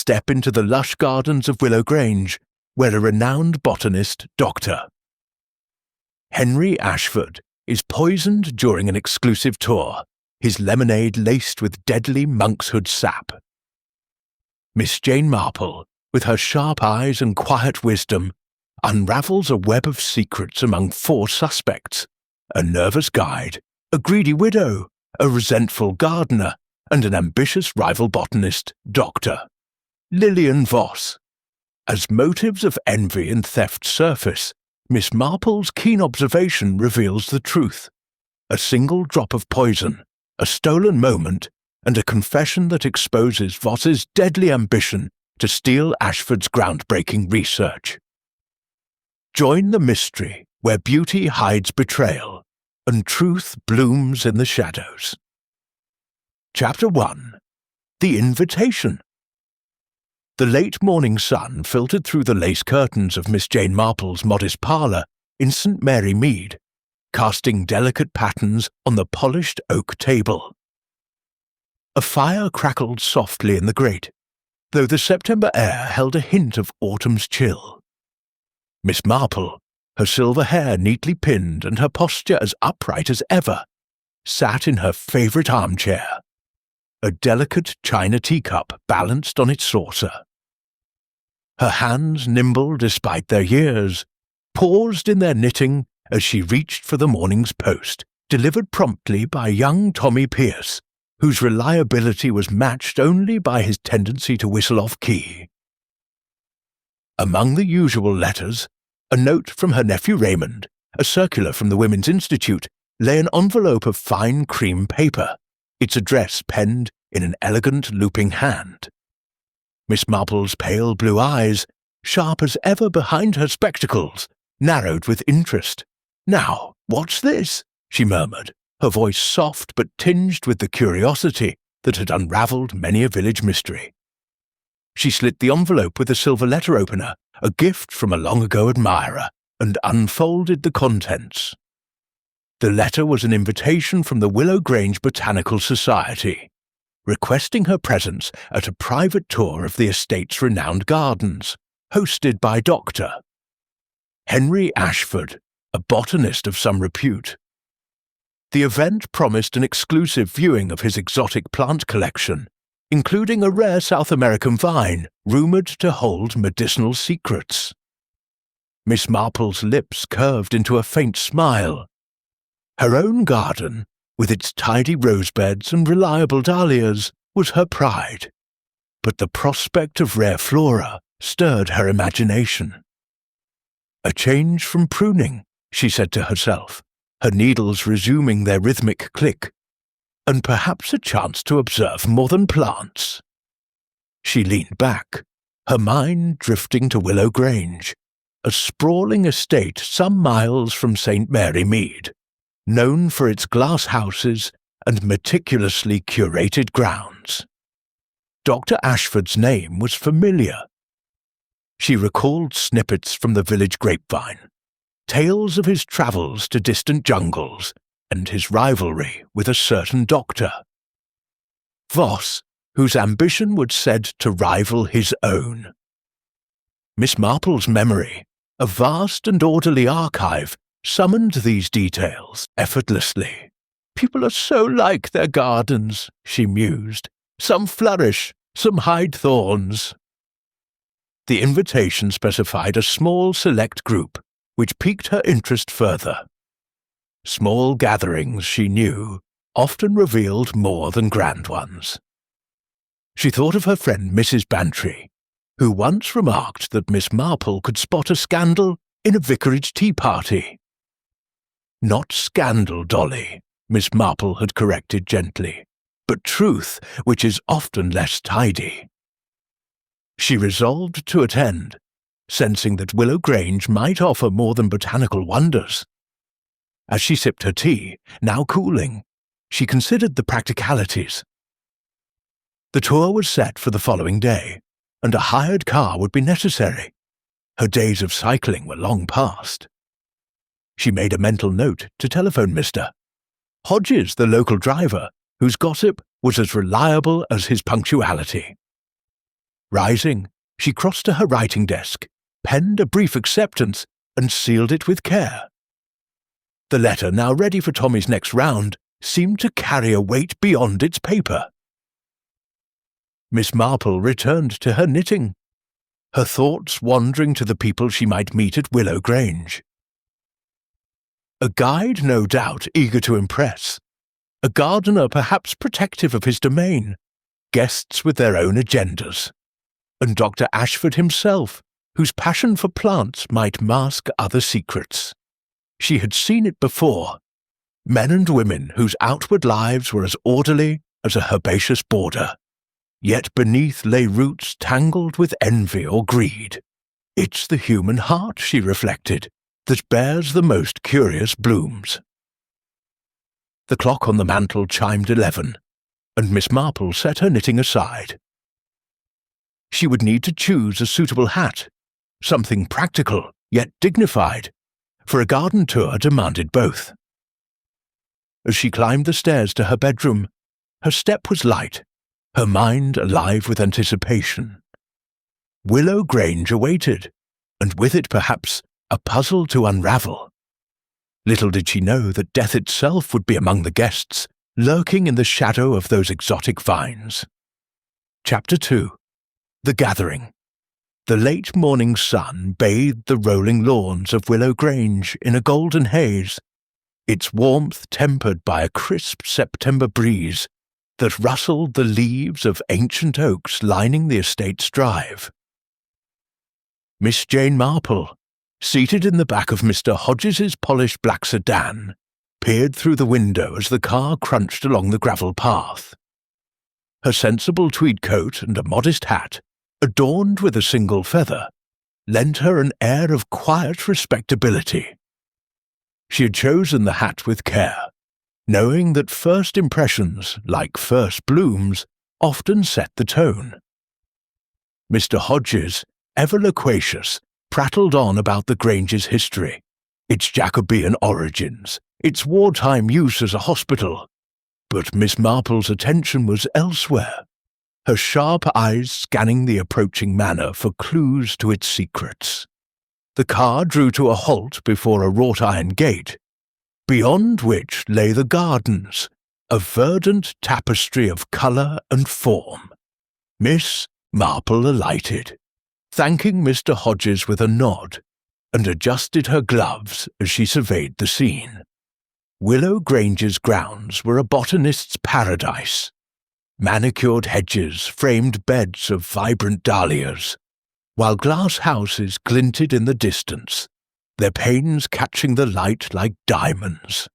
step into the lush gardens of Willow Grange, where a renowned botanist, Dr. Henry Ashford, is poisoned during an exclusive tour, his lemonade laced with deadly monkshood sap. Miss Jane Marple, with her sharp eyes and quiet wisdom, unravels a web of secrets among 4 suspects: a nervous guide, a greedy widow, a resentful gardener, and an ambitious rival botanist, Dr. Lillian Voss. As motives of envy and theft surface, Miss Marple's keen observation reveals the truth: a single drop of poison, a stolen moment, and a confession that exposes Voss's deadly ambition to steal Ashford's groundbreaking research. Join the mystery where beauty hides betrayal and truth blooms in the shadows. Chapter 1. The Invitation. The late morning sun filtered through the lace curtains of Miss Jane Marple's modest parlour in St. Mary Mead, casting delicate patterns on the polished oak table. A fire crackled softly in the grate, though the September air held a hint of autumn's chill. Miss Marple, her silver hair neatly pinned and her posture as upright as ever, sat in her favourite armchair, a delicate china teacup balanced on its saucer. Her hands, nimble despite their years, paused in their knitting as she reached for the morning's post, delivered promptly by young Tommy Pierce, whose reliability was matched only by his tendency to whistle off-key. Among the usual letters, a note from her nephew Raymond, a circular from the Women's Institute, lay an envelope of fine cream paper, its address penned in an elegant looping hand. Miss Marple's pale blue eyes, sharp as ever behind her spectacles, narrowed with interest. "Now, what's this?" she murmured, her voice soft but tinged with the curiosity that had unravelled many a village mystery. She slit the envelope with a silver letter opener, a gift from a long-ago admirer, and unfolded the contents. The letter was an invitation from the Willow Grange Botanical Society, requesting her presence at a private tour of the estate's renowned gardens, hosted by Dr. Henry Ashford, a botanist of some repute. The event promised an exclusive viewing of his exotic plant collection, including a rare South American vine rumoured to hold medicinal secrets. Miss Marple's lips curved into a faint smile. Her own garden, with its tidy rosebeds and reliable dahlias, was her pride, but the prospect of rare flora stirred her imagination. A change from pruning, she said to herself, her needles resuming their rhythmic click, and perhaps a chance to observe more than plants. She leaned back, her mind drifting to Willow Grange, a sprawling estate some miles from St. Mary Mead, known for its glass houses and meticulously curated grounds. Dr. Ashford's name was familiar. She recalled snippets from the village grapevine, tales of his travels to distant jungles, and his rivalry with a certain doctor. Voss, whose ambition was said to rival his own. Miss Marple's memory, a vast and orderly archive, summoned these details effortlessly. "People are so like their gardens," she mused. "Some flourish, some hide thorns." The invitation specified a small select group, which piqued her interest further. Small gatherings, she knew, often revealed more than grand ones. She thought of her friend Mrs. Bantry, who once remarked that Miss Marple could spot a scandal in a vicarage tea party. "Not scandal, Dolly," Miss Marple had corrected gently, "but truth, which is often less tidy." She resolved to attend, sensing that Willow Grange might offer more than botanical wonders. As she sipped her tea, now cooling, she considered the practicalities. The tour was set for the following day, and a hired car would be necessary. Her days of cycling were long past. She made a mental note to telephone Mr. Hodges, the local driver, whose gossip was as reliable as his punctuality. Rising, she crossed to her writing desk, penned a brief acceptance, and sealed it with care. The letter, now ready for Tommy's next round, seemed to carry a weight beyond its paper. Miss Marple returned to her knitting, her thoughts wandering to the people she might meet at Willow Grange. A guide, no doubt, eager to impress. A gardener perhaps protective of his domain. Guests with their own agendas. And Dr. Ashford himself, whose passion for plants might mask other secrets. She had seen it before. Men and women whose outward lives were as orderly as a herbaceous border. Yet beneath lay roots tangled with envy or greed. It's the human heart, she reflected, that bears the most curious blooms. The clock on the mantel chimed 11, and Miss Marple set her knitting aside. She would need to choose a suitable hat, something practical yet dignified, for a garden tour demanded both. As she climbed the stairs to her bedroom, her step was light, her mind alive with anticipation. Willow Grange awaited, and with it perhaps a puzzle to unravel. Little did she know that death itself would be among the guests, lurking in the shadow of those exotic vines. Chapter 2. The Gathering. The late morning sun bathed the rolling lawns of Willow Grange in a golden haze, its warmth tempered by a crisp September breeze that rustled the leaves of ancient oaks lining the estate's drive. Miss Jane Marple, seated in the back of Mr. Hodges's polished black sedan, peered through the window as the car crunched along the gravel path. Her sensible tweed coat and a modest hat, adorned with a single feather, lent her an air of quiet respectability. She had chosen the hat with care, knowing that first impressions, like first blooms, often set the tone. Mr. Hodges, ever loquacious, prattled on about the Grange's history, its Jacobean origins, its wartime use as a hospital, but Miss Marple's attention was elsewhere, her sharp eyes scanning the approaching manor for clues to its secrets. The car drew to a halt before a wrought-iron gate, beyond which lay the gardens, a verdant tapestry of colour and form. Miss Marple alighted, thanking Mr. Hodges with a nod, and adjusted her gloves as she surveyed the scene. Willow Grange's grounds were a botanist's paradise. Manicured hedges framed beds of vibrant dahlias, while glass houses glinted in the distance, their panes catching the light like diamonds.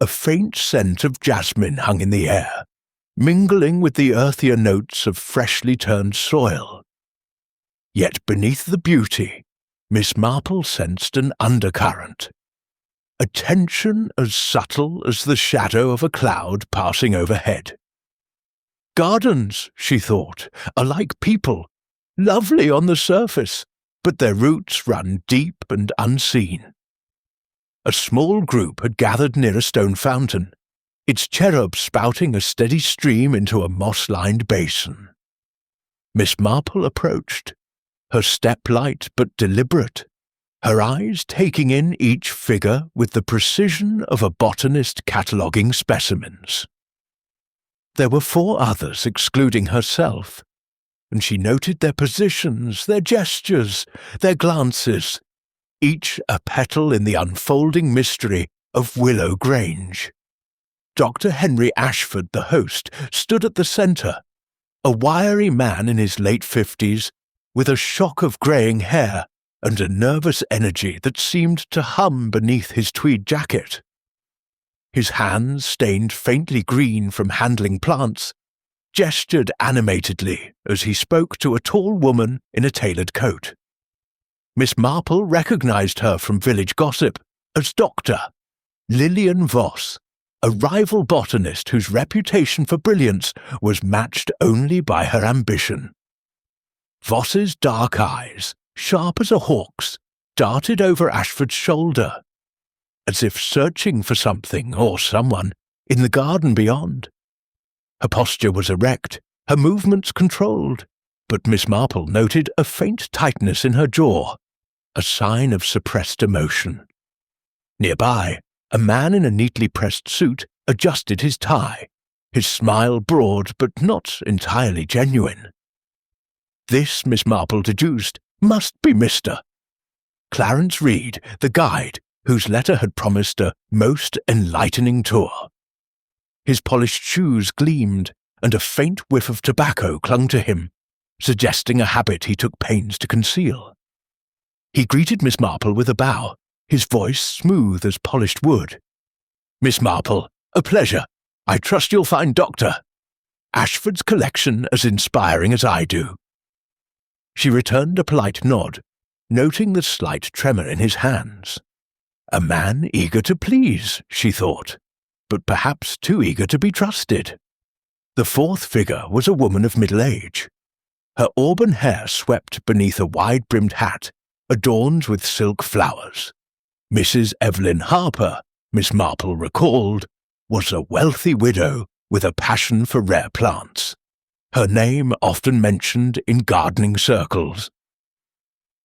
A faint scent of jasmine hung in the air, mingling with the earthier notes of freshly turned soil. Yet beneath the beauty, Miss Marple sensed an undercurrent, a tension as subtle as the shadow of a cloud passing overhead. Gardens, she thought, are like people, lovely on the surface, but their roots run deep and unseen. A small group had gathered near a stone fountain, its cherub spouting a steady stream into a moss-lined basin. Miss Marple approached, her step light but deliberate, her eyes taking in each figure with the precision of a botanist cataloguing specimens. There were 4 others excluding herself, and she noted their positions, their gestures, their glances, each a petal in the unfolding mystery of Willow Grange. Dr. Henry Ashford, the host, stood at the centre, a wiry man in his late 50s, with a shock of greying hair and a nervous energy that seemed to hum beneath his tweed jacket. His hands, stained faintly green from handling plants, gestured animatedly as he spoke to a tall woman in a tailored coat. Miss Marple recognised her from village gossip as Dr. Lillian Voss, a rival botanist whose reputation for brilliance was matched only by her ambition. Voss's dark eyes, sharp as a hawk's, darted over Ashford's shoulder, as if searching for something or someone in the garden beyond. Her posture was erect, her movements controlled, but Miss Marple noted a faint tightness in her jaw, a sign of suppressed emotion. Nearby, a man in a neatly pressed suit adjusted his tie, his smile broad but not entirely genuine. This, Miss Marple deduced, must be Mr. Clarence Reed, the guide, whose letter had promised a most enlightening tour. His polished shoes gleamed, and a faint whiff of tobacco clung to him, suggesting a habit he took pains to conceal. He greeted Miss Marple with a bow, his voice smooth as polished wood. "Miss Marple, a pleasure. I trust you'll find Dr. Ashford's collection as inspiring as I do." She returned a polite nod, noting the slight tremor in his hands. A man eager to please, she thought, but perhaps too eager to be trusted. The fourth figure was a woman of middle age. Her auburn hair swept beneath a wide-brimmed hat, adorned with silk flowers. Mrs. Evelyn Harper, Miss Marple recalled, was a wealthy widow with a passion for rare plants, her name often mentioned in gardening circles.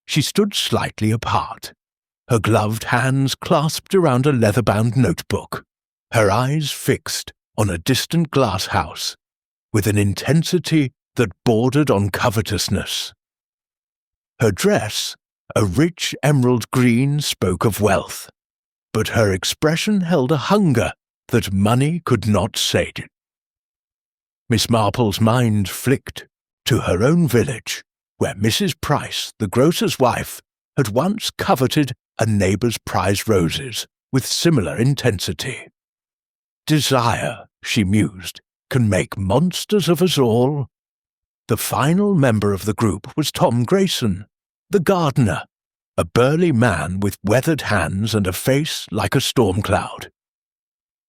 She stood slightly apart, her gloved hands clasped around a leather-bound notebook, her eyes fixed on a distant glass house, with an intensity that bordered on covetousness. Her dress, a rich emerald green, spoke of wealth, but her expression held a hunger that money could not sate. Miss Marple's mind flicked to her own village, where Mrs. Price, the grocer's wife, had once coveted a neighbour's prized roses with similar intensity. Desire, she mused, can make monsters of us all. The final member of the group was Tom Grayson, the gardener, a burly man with weathered hands and a face like a storm cloud.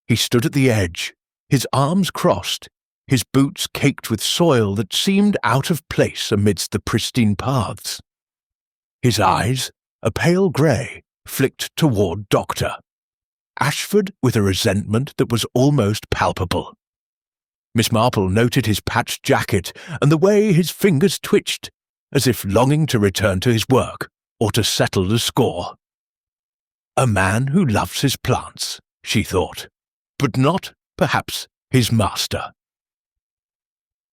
He stood at the edge, his arms crossed, his boots caked with soil that seemed out of place amidst the pristine paths. His eyes, a pale grey, flicked toward Dr. Ashford with a resentment that was almost palpable. Miss Marple noted his patched jacket and the way his fingers twitched, as if longing to return to his work or to settle the score. A man who loves his plants, she thought, but not, perhaps, his master.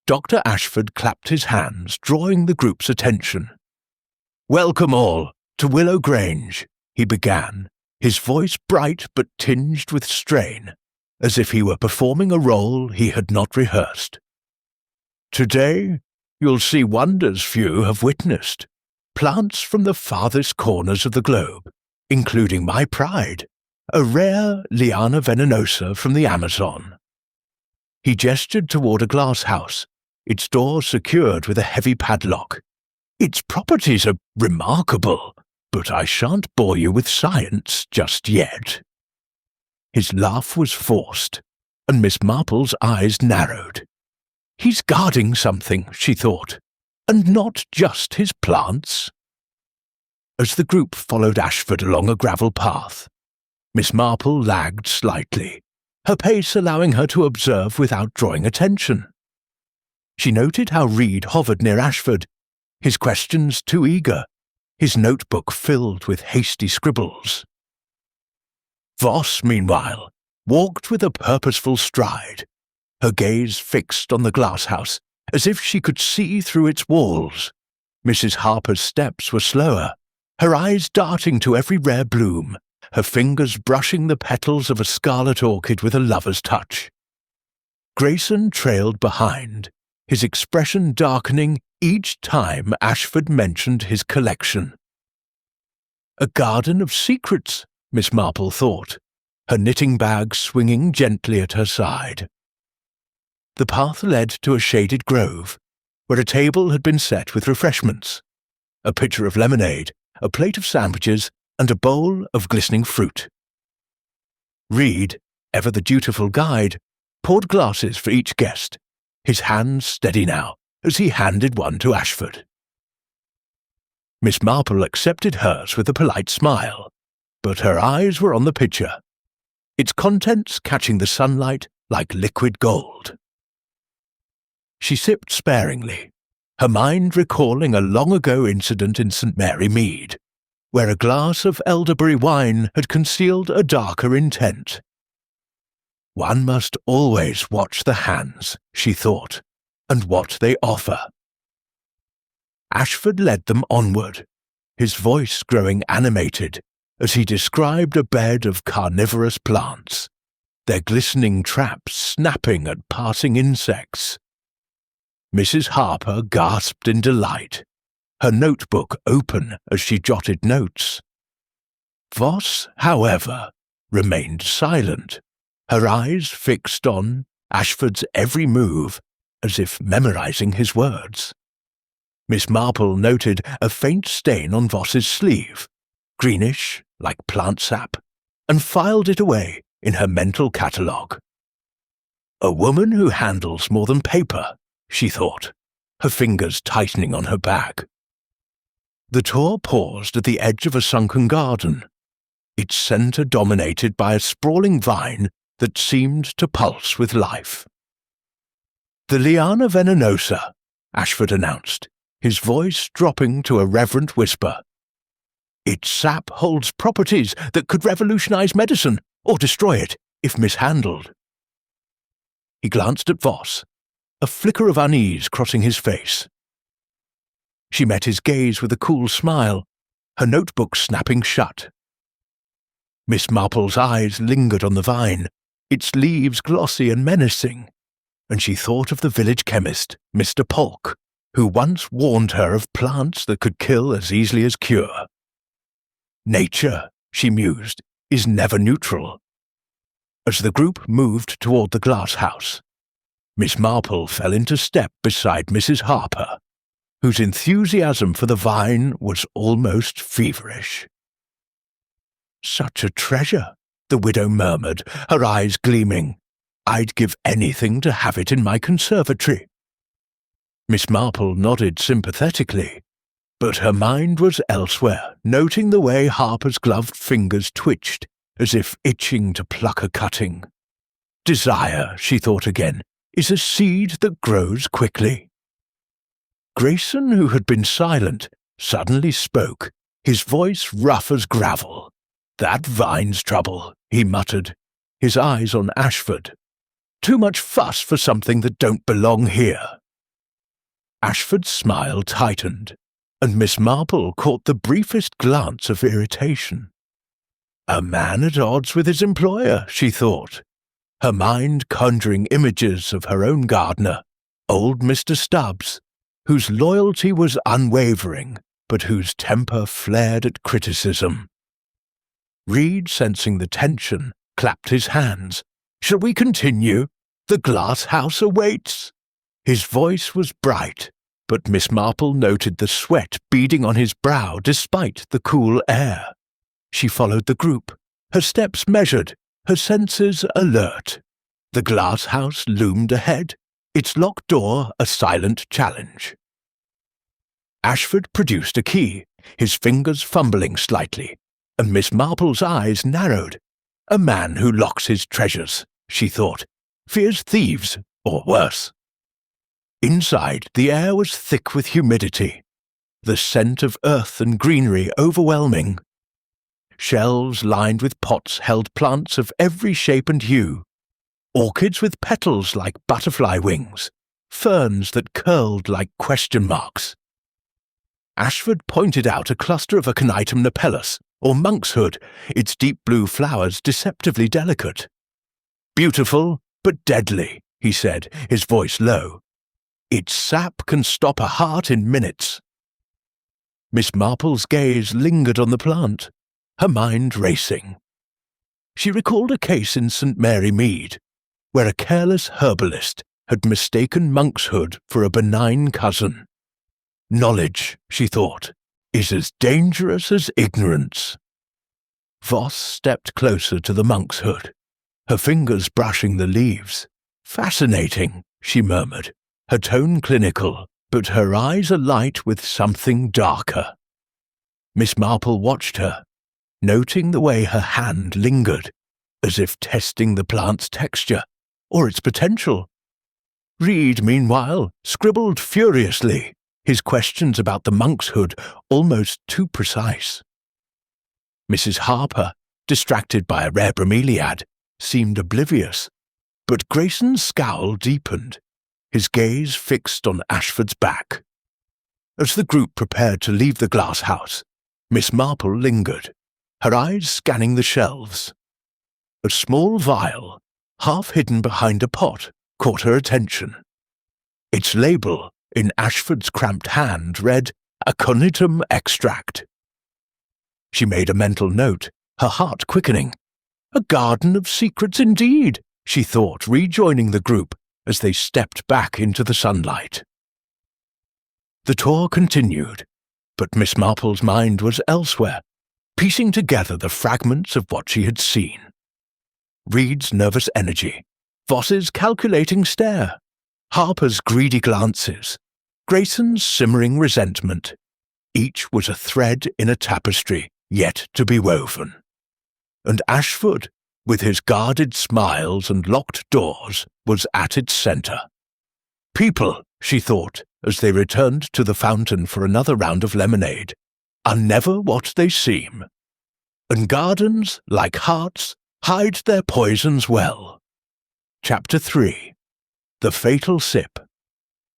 Dr. Ashford clapped his hands, drawing the group's attention. "Welcome all to Willow Grange," he began, his voice bright but tinged with strain, as if he were performing a role he had not rehearsed. "Today, you'll see wonders few have witnessed, plants from the farthest corners of the globe, including my pride, a rare Liana venenosa from the Amazon." He gestured toward a glass house, its door secured with a heavy padlock. "Its properties are remarkable, but I shan't bore you with science just yet." His laugh was forced, and Miss Marple's eyes narrowed. He's guarding something, she thought, and not just his plants. As the group followed Ashford along a gravel path, Miss Marple lagged slightly, her pace allowing her to observe without drawing attention. She noted how Reed hovered near Ashford, his questions too eager, his notebook filled with hasty scribbles. Voss, meanwhile, walked with a purposeful stride, her gaze fixed on the glasshouse, as if she could see through its walls. Mrs. Harper's steps were slower, her eyes darting to every rare bloom, her fingers brushing the petals of a scarlet orchid with a lover's touch. Grayson trailed behind, his expression darkening each time Ashford mentioned his collection. A garden of secrets, Miss Marple thought, her knitting bag swinging gently at her side. The path led to a shaded grove, where a table had been set with refreshments, a pitcher of lemonade, a plate of sandwiches, and a bowl of glistening fruit. Reed, ever the dutiful guide, poured glasses for each guest, his hands steady now, as he handed one to Ashford. Miss Marple accepted hers with a polite smile, but her eyes were on the pitcher, its contents catching the sunlight like liquid gold. She sipped sparingly, her mind recalling a long-ago incident in St. Mary Mead, where a glass of elderberry wine had concealed a darker intent. One must always watch the hands, she thought, and what they offer. Ashford led them onward, his voice growing animated as he described a bed of carnivorous plants, their glistening traps snapping at passing insects. Mrs. Harper gasped in delight, her notebook open as she jotted notes. Voss, however, remained silent, her eyes fixed on Ashford's every move, as if memorizing his words. Miss Marple noted a faint stain on Voss's sleeve, greenish, like plant sap, and filed it away in her mental catalogue. A woman who handles more than paper, she thought, her fingers tightening on her bag. The tour paused at the edge of a sunken garden, its centre dominated by a sprawling vine that seemed to pulse with life. "The Liana venenosa," Ashford announced, his voice dropping to a reverent whisper. "Its sap holds properties that could revolutionize medicine or destroy it if mishandled." He glanced at Voss, a flicker of unease crossing his face. She met his gaze with a cool smile, her notebook snapping shut. Miss Marple's eyes lingered on the vine, its leaves glossy and menacing, and she thought of the village chemist, Mr. Polk, who once warned her of plants that could kill as easily as cure. Nature, she mused, is never neutral. As the group moved toward the glass house, Miss Marple fell into step beside Mrs. Harper, whose enthusiasm for the vine was almost feverish. "Such a treasure," the widow murmured, her eyes gleaming. "I'd give anything to have it in my conservatory." Miss Marple nodded sympathetically, but her mind was elsewhere, noting the way Harper's gloved fingers twitched, as if itching to pluck a cutting. Desire, she thought again, is a seed that grows quickly. Grayson, who had been silent, suddenly spoke, his voice rough as gravel. "That vine's trouble," he muttered, his eyes on Ashford. "Too much fuss for something that don't belong here." Ashford's smile tightened, and Miss Marple caught the briefest glance of irritation. A man at odds with his employer, she thought, her mind conjuring images of her own gardener, old Mr. Stubbs, whose loyalty was unwavering, but whose temper flared at criticism. Reed, sensing the tension, clapped his hands. "Shall we continue? The glass house awaits." His voice was bright, but Miss Marple noted the sweat beading on his brow despite the cool air. She followed the group, her steps measured, her senses alert. The glass house loomed ahead, its locked door a silent challenge. Ashford produced a key, his fingers fumbling slightly, and Miss Marple's eyes narrowed. A man who locks his treasures, she thought, fears thieves, or worse. Inside, the air was thick with humidity, the scent of earth and greenery overwhelming. Shelves lined with pots held plants of every shape and hue, orchids with petals like butterfly wings, ferns that curled like question marks. Ashford pointed out a cluster of Aconitum napellus, or monkshood, its deep blue flowers deceptively delicate. "Beautiful, but deadly," he said, his voice low. "Its sap can stop a heart in minutes." Miss Marple's gaze lingered on the plant, her mind racing. She recalled a case in St. Mary Mead, where a careless herbalist had mistaken monkshood for a benign cousin. Knowledge, she thought, is as dangerous as ignorance. Voss stepped closer to the monkshood, her fingers brushing the leaves. "Fascinating," she murmured, her tone clinical, but her eyes alight with something darker. Miss Marple watched her, noting the way her hand lingered, as if testing the plant's texture or its potential. Reed, meanwhile, scribbled furiously, his questions about the monk's hood almost too precise. Mrs. Harper, distracted by a rare bromeliad, seemed oblivious, but Grayson's scowl deepened, his gaze fixed on Ashford's back. As the group prepared to leave the glass house, Miss Marple lingered, her eyes scanning the shelves. A small vial, half hidden behind a pot, caught her attention. Its label, in Ashford's cramped hand, read Aconitum Extract. She made a mental note, her heart quickening. A garden of secrets indeed, she thought, rejoining the group as they stepped back into the sunlight. The tour continued, but Miss Marple's mind was elsewhere, piecing together the fragments of what she had seen. Reed's nervous energy, Voss's calculating stare, Harper's greedy glances, Grayson's simmering resentment. Each was a thread in a tapestry yet to be woven. And Ashford, with his guarded smiles and locked doors, was at its centre. People, she thought, as they returned to the fountain for another round of lemonade, are never what they seem. And gardens, like hearts, hide their poisons well. Chapter 3. The Fatal Sip.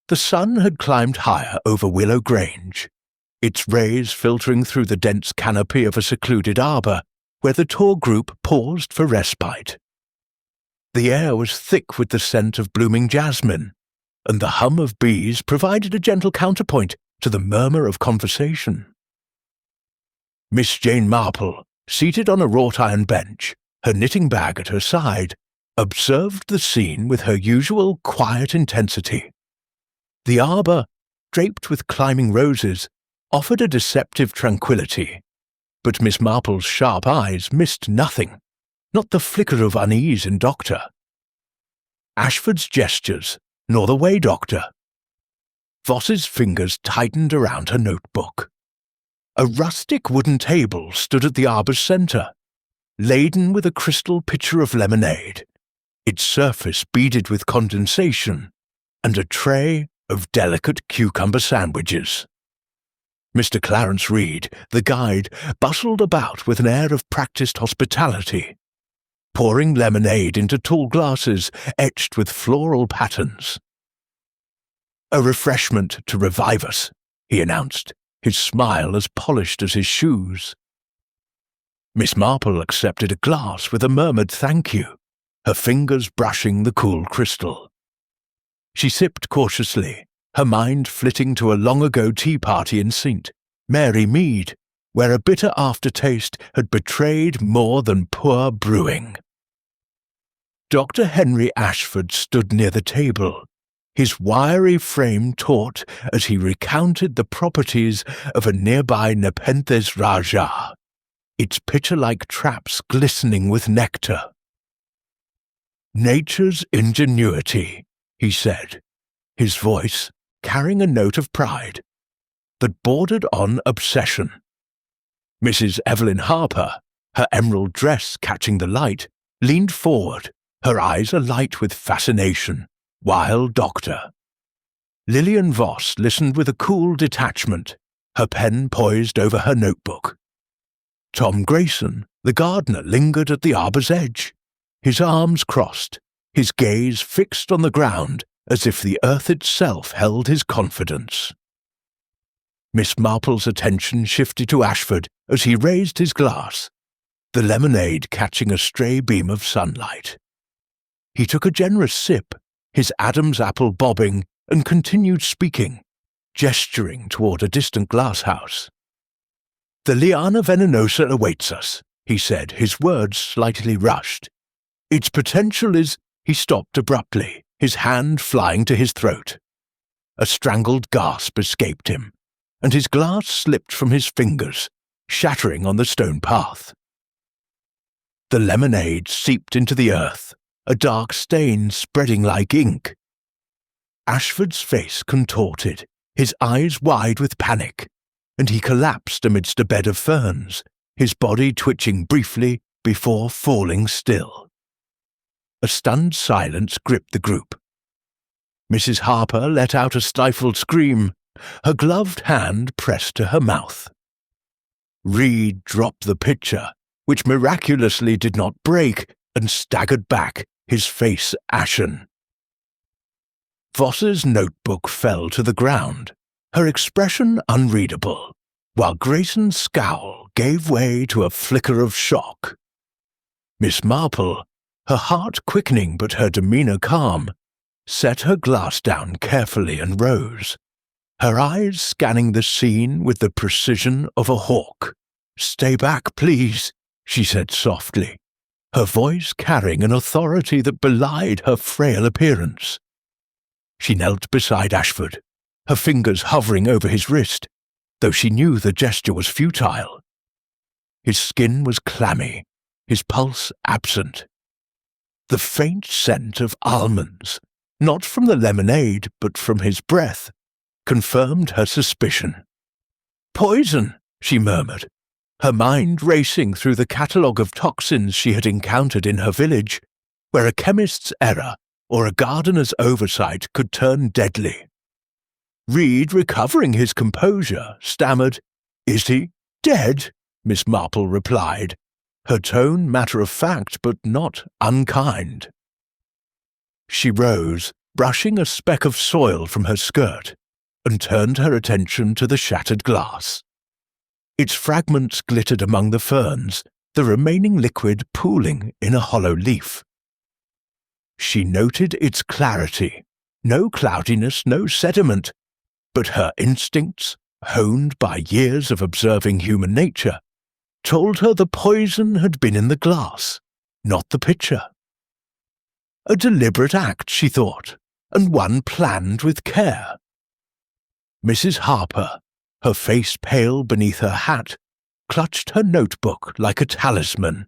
The sun had climbed higher over Willow Grange, its rays filtering through the dense canopy of a secluded arbour where the tour group paused for respite. The air was thick with the scent of blooming jasmine, and the hum of bees provided a gentle counterpoint to the murmur of conversation. Miss Jane Marple, seated on a wrought-iron bench, her knitting bag at her side, observed the scene with her usual quiet intensity. The arbour, draped with climbing roses, offered a deceptive tranquillity, but Miss Marple's sharp eyes missed nothing, not the flicker of unease in Doctor. Ashford's gestures, nor the way Doctor. Voss's fingers tightened around her notebook. A rustic wooden table stood at the arbour's centre, laden with a crystal pitcher of lemonade, its surface beaded with condensation, and a tray of delicate cucumber sandwiches. Mr. Clarence Reed, the guide, bustled about with an air of practised hospitality, pouring lemonade into tall glasses etched with floral patterns. "A refreshment to revive us," he announced, his smile as polished as his shoes. Miss Marple accepted a glass with a murmured thank you, her fingers brushing the cool crystal. She sipped cautiously, her mind flitting to a long-ago tea party in St. Mary Mead, where a bitter aftertaste had betrayed more than poor brewing. Dr. Henry Ashford stood near the table, his wiry frame taut as he recounted the properties of a nearby Nepenthes Raja, its pitcher-like traps glistening with nectar. "Nature's ingenuity," he said, his voice carrying a note of pride that bordered on obsession. Mrs. Evelyn Harper, her emerald dress catching the light, leaned forward, her eyes alight with fascination, while Doctor. Lillian Voss listened with a cool detachment, her pen poised over her notebook. Tom Grayson, the gardener, lingered at the arbour's edge, his arms crossed, his gaze fixed on the ground as if the earth itself held his confidence. Miss Marple's attention shifted to Ashford as he raised his glass, the lemonade catching a stray beam of sunlight. He took a generous sip, his Adam's apple bobbing, and continued speaking, gesturing toward a distant glasshouse. "The liana venenosa awaits us," he said, his words slightly rushed. "Its potential is—" He stopped abruptly, his hand flying to his throat. A strangled gasp escaped him, and his glass slipped from his fingers, shattering on the stone path. The lemonade seeped into the earth, a dark stain spreading like ink. Ashford's face contorted, his eyes wide with panic, and he collapsed amidst a bed of ferns, his body twitching briefly before falling still. A stunned silence gripped the group. Mrs. Harper let out a stifled scream, Her gloved hand pressed to her mouth. Reed dropped the pitcher, which miraculously did not break, and staggered back, his face ashen. Voss's notebook fell to the ground, her expression unreadable, while Grayson's scowl gave way to a flicker of shock. Miss Marple, her heart quickening but her demeanour calm, set her glass down carefully and rose, her eyes scanning the scene with the precision of a hawk. "Stay back, please," she said softly, her voice carrying an authority that belied her frail appearance. She knelt beside Ashford, her fingers hovering over his wrist, though she knew the gesture was futile. His skin was clammy, his pulse absent. The faint scent of almonds, not from the lemonade but from his breath, confirmed her suspicion. "Poison," she murmured, her mind racing through the catalogue of toxins she had encountered in her village, where a chemist's error or a gardener's oversight could turn deadly. Reed, recovering his composure, stammered, "Is he dead?" Miss Marple replied, her tone matter-of-fact but not unkind. She rose, brushing a speck of soil from her skirt, and turned her attention to the shattered glass. Its fragments glittered among the ferns, the remaining liquid pooling in a hollow leaf. She noted its clarity, no cloudiness, no sediment, but her instincts, honed by years of observing human nature, told her the poison had been in the glass, not the pitcher. A deliberate act, she thought, and one planned with care. Mrs. Harper, her face pale beneath her hat, clutched her notebook like a talisman.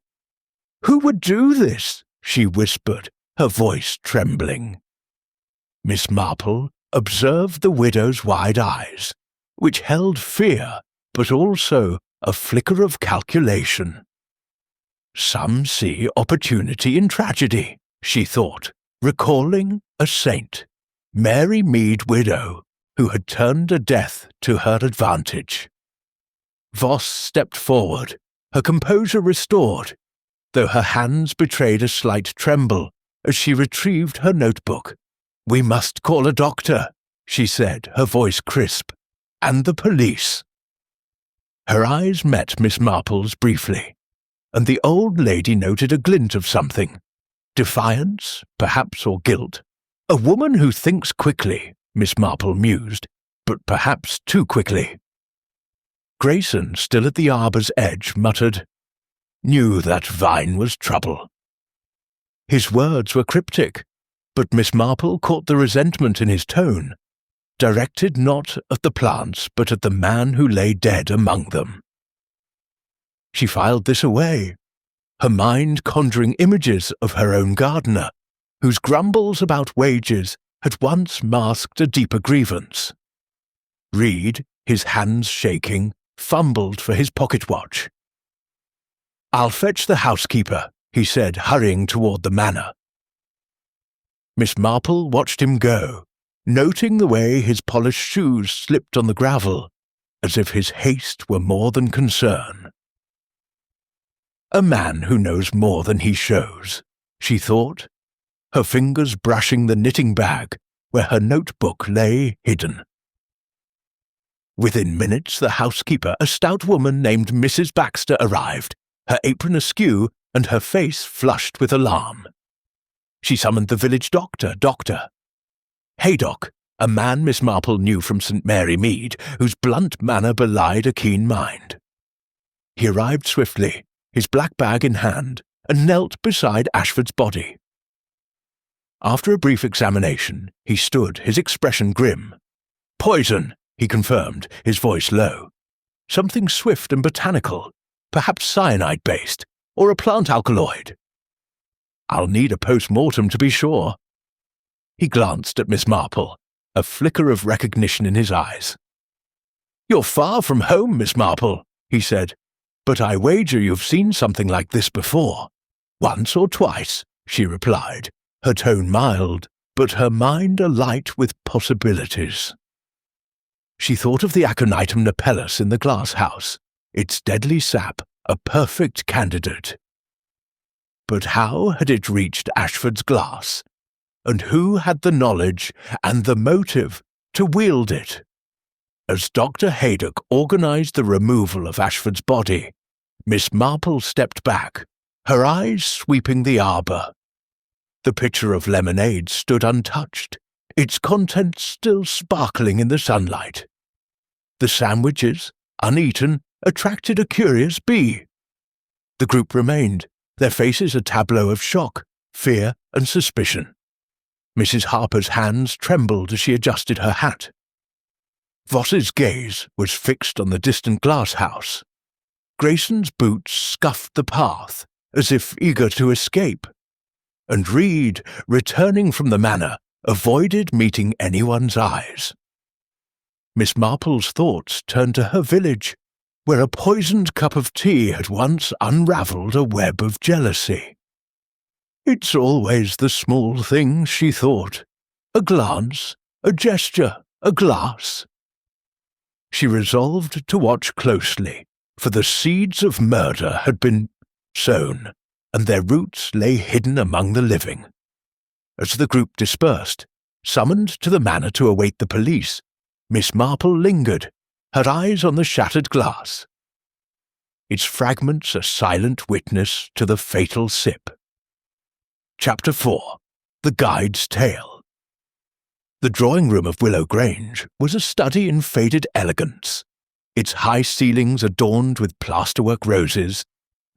"Who would do this?" she whispered, her voice trembling. Miss Marple observed the widow's wide eyes, which held fear, but also a flicker of calculation. "Some see opportunity in tragedy," she thought, recalling a saint, Mary Mead widow, who had turned a death to her advantage. Voss stepped forward, her composure restored, though her hands betrayed a slight tremble as she retrieved her notebook. "We must call a doctor," she said, her voice crisp, "and the police." Her eyes met Miss Marple's briefly, and the old lady noted a glint of something. Defiance, perhaps, or guilt. "A woman who thinks quickly," Miss Marple mused, "but perhaps too quickly." Grayson, still at the arbour's edge, muttered, "Knew that vine was trouble." His words were cryptic, but Miss Marple caught the resentment in his tone, directed not at the plants but at the man who lay dead among them. She filed this away, her mind conjuring images of her own gardener, whose grumbles about wages had once masked a deeper grievance. Reed, his hands shaking, fumbled for his pocket watch. "I'll fetch the housekeeper," he said, hurrying toward the manor. Miss Marple watched him go, noting the way his polished shoes slipped on the gravel, as if his haste were more than concern. "A man who knows more than he shows," she thought, her fingers brushing the knitting bag where her notebook lay hidden. Within minutes the housekeeper, a stout woman named Mrs. Baxter, arrived, her apron askew and her face flushed with alarm. She summoned the village doctor, Haydock, a man Miss Marple knew from St. Mary Mead, whose blunt manner belied a keen mind. He arrived swiftly, his black bag in hand, and knelt beside Ashford's body. After a brief examination, he stood, his expression grim. "Poison," he confirmed, his voice low. "Something swift and botanical, perhaps cyanide-based, or a plant alkaloid. I'll need a post-mortem to be sure." He glanced at Miss Marple, a flicker of recognition in his eyes. "You're far from home, Miss Marple," he said, "but I wager you've seen something like this before." "Once or twice," she replied, her tone mild, but her mind alight with possibilities. She thought of the Aconitum napellus in the glass house, its deadly sap a perfect candidate. But how had it reached Ashford's glass? And who had the knowledge and the motive to wield it? As Dr. Haydock organised the removal of Ashford's body, Miss Marple stepped back, her eyes sweeping the arbour. The pitcher of lemonade stood untouched, its contents still sparkling in the sunlight. The sandwiches, uneaten, attracted a curious bee. The group remained, their faces a tableau of shock, fear, and suspicion. Mrs. Harper's hands trembled as she adjusted her hat. Voss's gaze was fixed on the distant glass house. Grayson's boots scuffed the path, as if eager to escape. And Reed, returning from the manor, avoided meeting anyone's eyes. Miss Marple's thoughts turned to her village, where a poisoned cup of tea had once unravelled a web of jealousy. It's always the small things, she thought. A glance, a gesture, a glass. She resolved to watch closely, for the seeds of murder had been sown, and their roots lay hidden among the living. As the group dispersed, summoned to the manor to await the police, Miss Marple lingered, her eyes on the shattered glass. Its fragments a silent witness to the fatal sip. Chapter 4. The Guide's Tale. The drawing-room of Willow Grange was a study in faded elegance, its high ceilings adorned with plasterwork roses,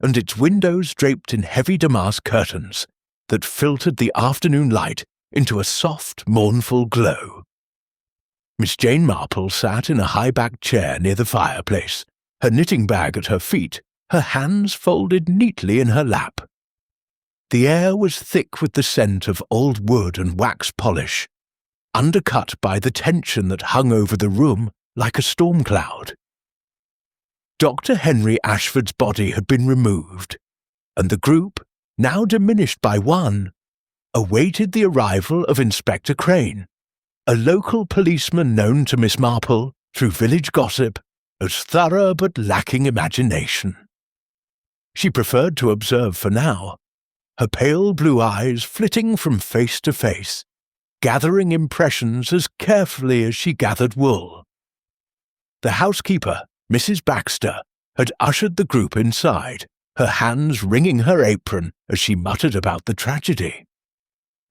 and its windows draped in heavy damask curtains that filtered the afternoon light into a soft, mournful glow. Miss Jane Marple sat in a high-backed chair near the fireplace, her knitting bag at her feet, her hands folded neatly in her lap. The air was thick with the scent of old wood and wax polish, undercut by the tension that hung over the room like a storm cloud. Dr. Henry Ashford's body had been removed, and the group, now diminished by one, awaited the arrival of Inspector Crane, a local policeman known to Miss Marple, through village gossip, as thorough but lacking imagination. She preferred to observe for now, her pale blue eyes flitting from face to face, gathering impressions as carefully as she gathered wool. The housekeeper, Mrs. Baxter, had ushered the group inside, her hands wringing her apron as she muttered about the tragedy.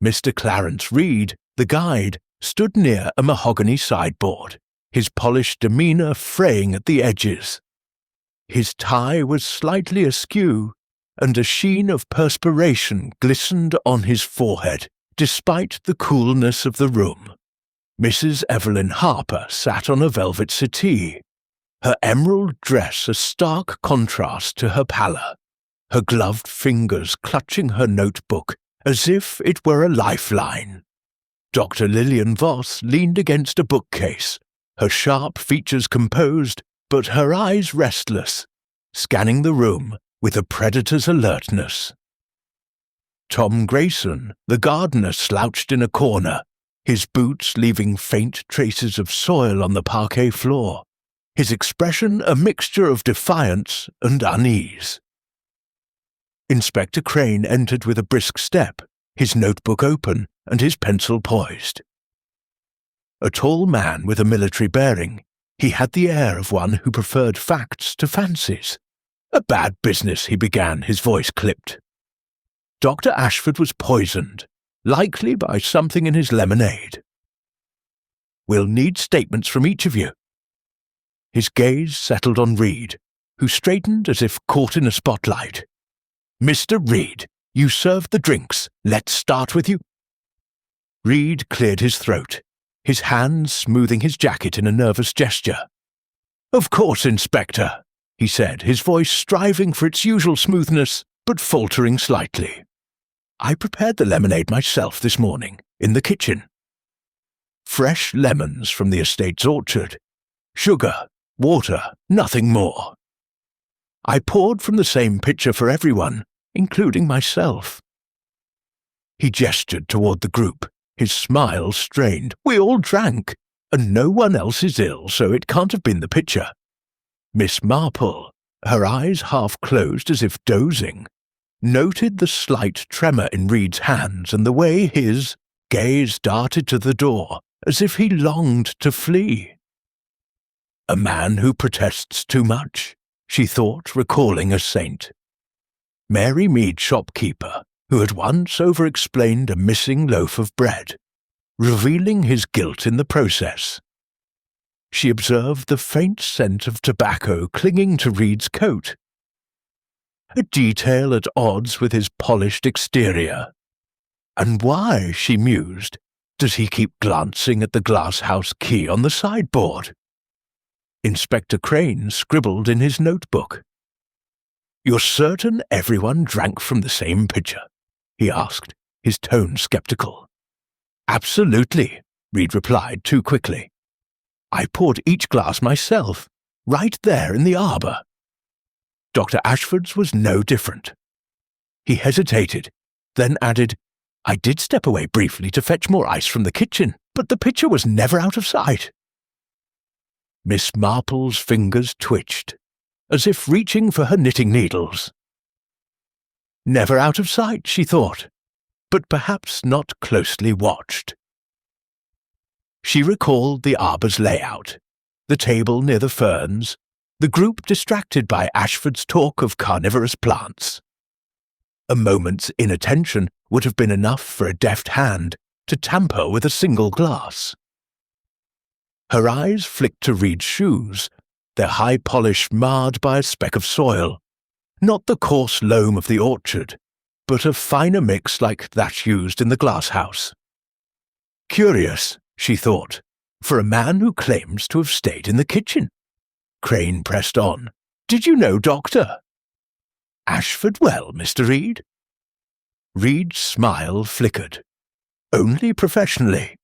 Mr. Clarence Reed, the guide, stood near a mahogany sideboard, his polished demeanour fraying at the edges. His tie was slightly askew, and a sheen of perspiration glistened on his forehead, despite the coolness of the room. Mrs. Evelyn Harper sat on a velvet settee, her emerald dress a stark contrast to her pallor, her gloved fingers clutching her notebook as if it were a lifeline. Dr. Lillian Voss leaned against a bookcase, her sharp features composed, but her eyes restless, scanning the room with a predator's alertness. Tom Grayson, the gardener, slouched in a corner, his boots leaving faint traces of soil on the parquet floor, his expression a mixture of defiance and unease. Inspector Crane entered with a brisk step, his notebook open and his pencil poised. A tall man with a military bearing, he had the air of one who preferred facts to fancies. "A bad business," he began, his voice clipped. Dr. Ashford was poisoned, likely by something in his lemonade. "We'll need statements from each of you." His gaze settled on Reed, who straightened as if caught in a spotlight. "Mr. Reed, you served the drinks. Let's start with you." Reed cleared his throat, his hands smoothing his jacket in a nervous gesture. "Of course, Inspector," he said, his voice striving for its usual smoothness, but faltering slightly. "I prepared the lemonade myself this morning, in the kitchen. Fresh lemons from the estate's orchard. Sugar, water, nothing more. I poured from the same pitcher for everyone, including myself." He gestured toward the group, his smile strained. "We all drank. and no one else is ill, so it can't have been the picture. Miss Marple, her eyes half closed as if dozing, noted the slight tremor in Reed's hands and the way his gaze darted to the door, as if he longed to flee. A man who protests too much, she thought, recalling a saint. Mary Mead, shopkeeper, who had once over-explained a missing loaf of bread, revealing his guilt in the process. She observed the faint scent of tobacco clinging to Reed's coat, a detail at odds with his polished exterior. And why, she mused, does he keep glancing at the glasshouse key on the sideboard? Inspector Crane scribbled in his notebook. "You're certain everyone drank from the same pitcher?" he asked, his tone sceptical. "Absolutely," Reed replied too quickly. "I poured each glass myself, right there in the arbour." Dr. Ashford's was no different. He hesitated, then added, "I did step away briefly to fetch more ice from the kitchen, but the pitcher was never out of sight." Miss Marple's fingers twitched, as if reaching for her knitting needles. Never out of sight, she thought, but perhaps not closely watched. She recalled the arbour's layout, the table near the ferns, the group distracted by Ashford's talk of carnivorous plants. A moment's inattention would have been enough for a deft hand to tamper with a single glass. Her eyes flicked to Reed's shoes, their high polish marred by a speck of soil, not the coarse loam of the orchard, but a finer mix like that used in the glasshouse. Curious, she thought, for a man who claims to have stayed in the kitchen. Crane pressed on. "Did you know Doctor Ashford well, Mr. Reed?" Reed's smile flickered. "Only professionally.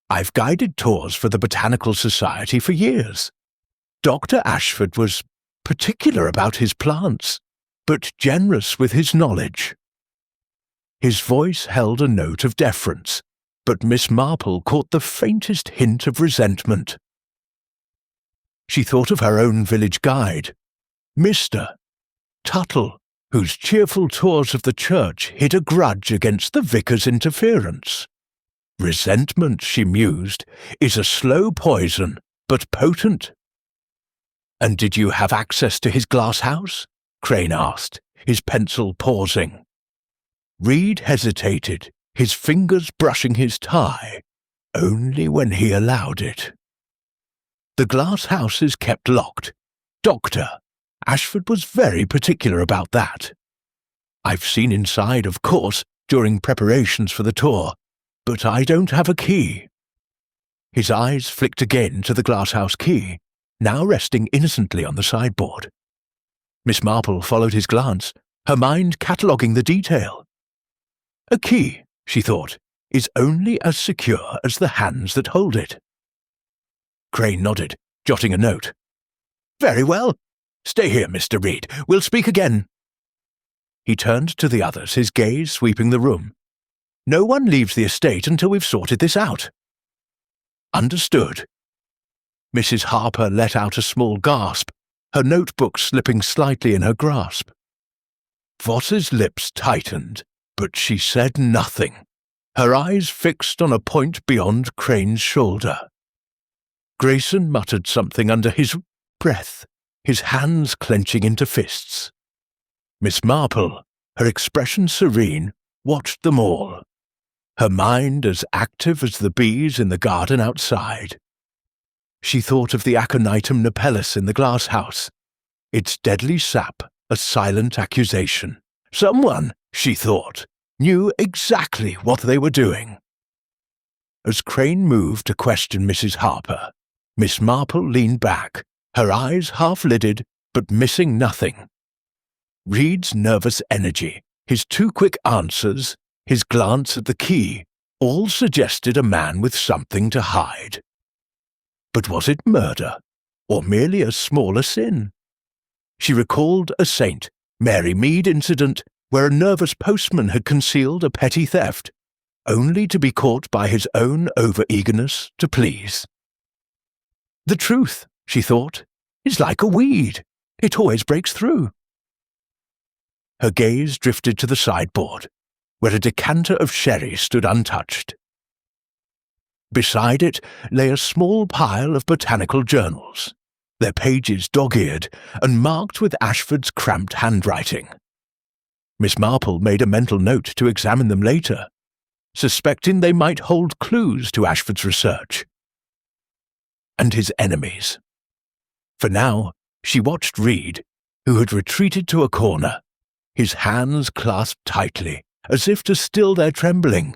I've guided tours for the Botanical Society for years. Dr. Ashford was particular about his plants, but generous with his knowledge." His voice held a note of deference, but Miss Marple caught the faintest hint of resentment. She thought of her own village guide, Mr. Tuttle, whose cheerful tours of the church hid a grudge against the vicar's interference. Resentment, she mused, is a slow poison, but potent. "And did you have access to his glasshouse?" Crane asked, his pencil pausing. Reed hesitated, his fingers brushing his tie, only when he allowed it. "The glasshouse is kept locked. Doctor Ashford was very particular about that. I've seen inside, of course, during preparations for the tour, but I don't have a key." His eyes flicked again to the glasshouse key, now resting innocently on the sideboard. Miss Marple followed his glance, her mind cataloguing the detail. A key, she thought, is only as secure as the hands that hold it. Crane nodded, jotting a note. "Very well. Stay here, Mr. Reed. We'll speak again." He turned to the others, his gaze sweeping the room. "No one leaves the estate until we've sorted this out." "Understood." Mrs. Harper let out a small gasp, her notebook slipping slightly in her grasp. Voss's lips tightened, but she said nothing, her eyes fixed on a point beyond Crane's shoulder. Grayson muttered something under his breath, his hands clenching into fists. Miss Marple, her expression serene, watched them all, her mind as active as the bees in the garden outside. She thought of the Aconitum napellus in the glasshouse, its deadly sap a silent accusation. Someone, she thought, knew exactly what they were doing. As Crane moved to question Mrs. Harper, Miss Marple leaned back, her eyes half-lidded but missing nothing. Reed's nervous energy, his too quick answers, his glance at the key, all suggested a man with something to hide. But was it murder, or merely a smaller sin? She recalled a St. Mary Mead incident where a nervous postman had concealed a petty theft, only to be caught by his own over-eagerness to please. The truth, she thought, is like a weed. It always breaks through. Her gaze drifted to the sideboard, where a decanter of sherry stood untouched. Beside it lay a small pile of botanical journals, their pages dog-eared and marked with Ashford's cramped handwriting. Miss Marple made a mental note to examine them later, suspecting they might hold clues to Ashford's research. And his enemies. For now, she watched Reed, who had retreated to a corner, his hands clasped tightly, as if to still their trembling.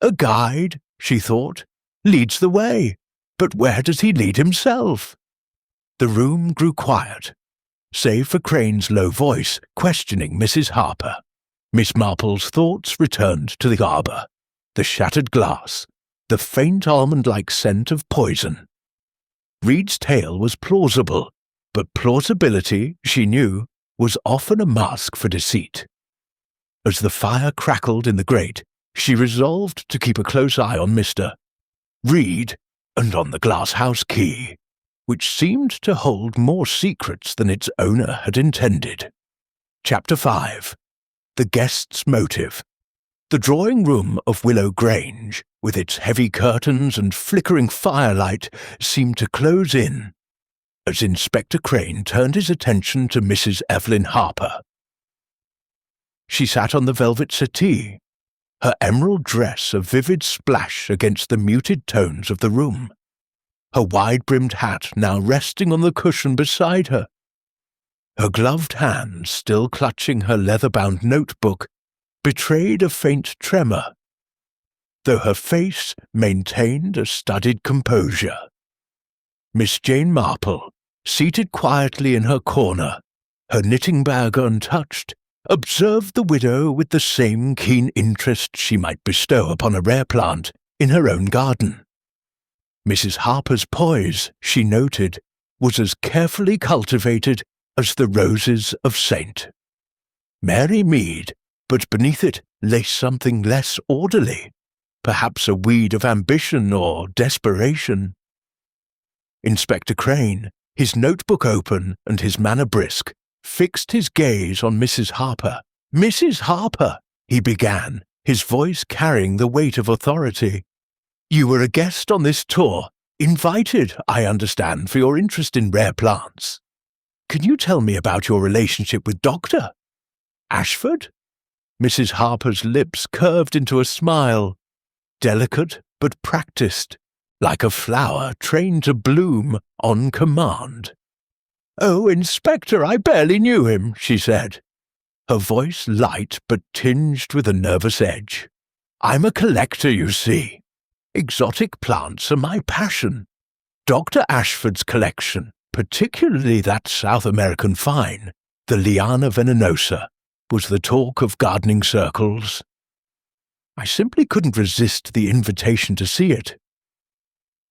A guide, she thought, leads the way, but where does he lead himself? The room grew quiet, save for Crane's low voice questioning Mrs. Harper. Miss Marple's thoughts returned to the arbour, the shattered glass, the faint almond-like scent of poison. Reed's tale was plausible, but plausibility, she knew, was often a mask for deceit. As the fire crackled in the grate, she resolved to keep a close eye on Mr. Reed and on the glass-house key, which seemed to hold more secrets than its owner had intended. Chapter 5. The Guest's Motive. The drawing-room of Willow Grange, with its heavy curtains and flickering firelight, seemed to close in, as Inspector Crane turned his attention to Mrs. Evelyn Harper. She sat on the velvet settee, her emerald dress a vivid splash against the muted tones of the room, her wide-brimmed hat now resting on the cushion beside her. Her gloved hands, still clutching her leather-bound notebook, betrayed a faint tremor, though her face maintained a studied composure. Miss Jane Marple, seated quietly in her corner, her knitting bag untouched, observed the widow with the same keen interest she might bestow upon a rare plant in her own garden. Mrs. Harper's poise, she noted, was as carefully cultivated as the roses of Saint Mary Mead, but beneath it lay something less orderly, perhaps a weed of ambition or desperation. Inspector Crane, his notebook open and his manner brisk, fixed his gaze on Mrs. Harper. "Mrs. Harper," he began, his voice carrying the weight of authority. "You were a guest on this tour, invited, I understand, for your interest in rare plants. Can you tell me about your relationship with Dr. Ashford?" Mrs. Harper's lips curved into a smile, delicate but practiced, like a flower trained to bloom on command. "Oh, Inspector, I barely knew him," she said, her voice light but tinged with a nervous edge. "I'm a collector, you see. Exotic plants are my passion. Dr. Ashford's collection, particularly that South American vine, the Liana venenosa, was the talk of gardening circles. I simply couldn't resist the invitation to see it."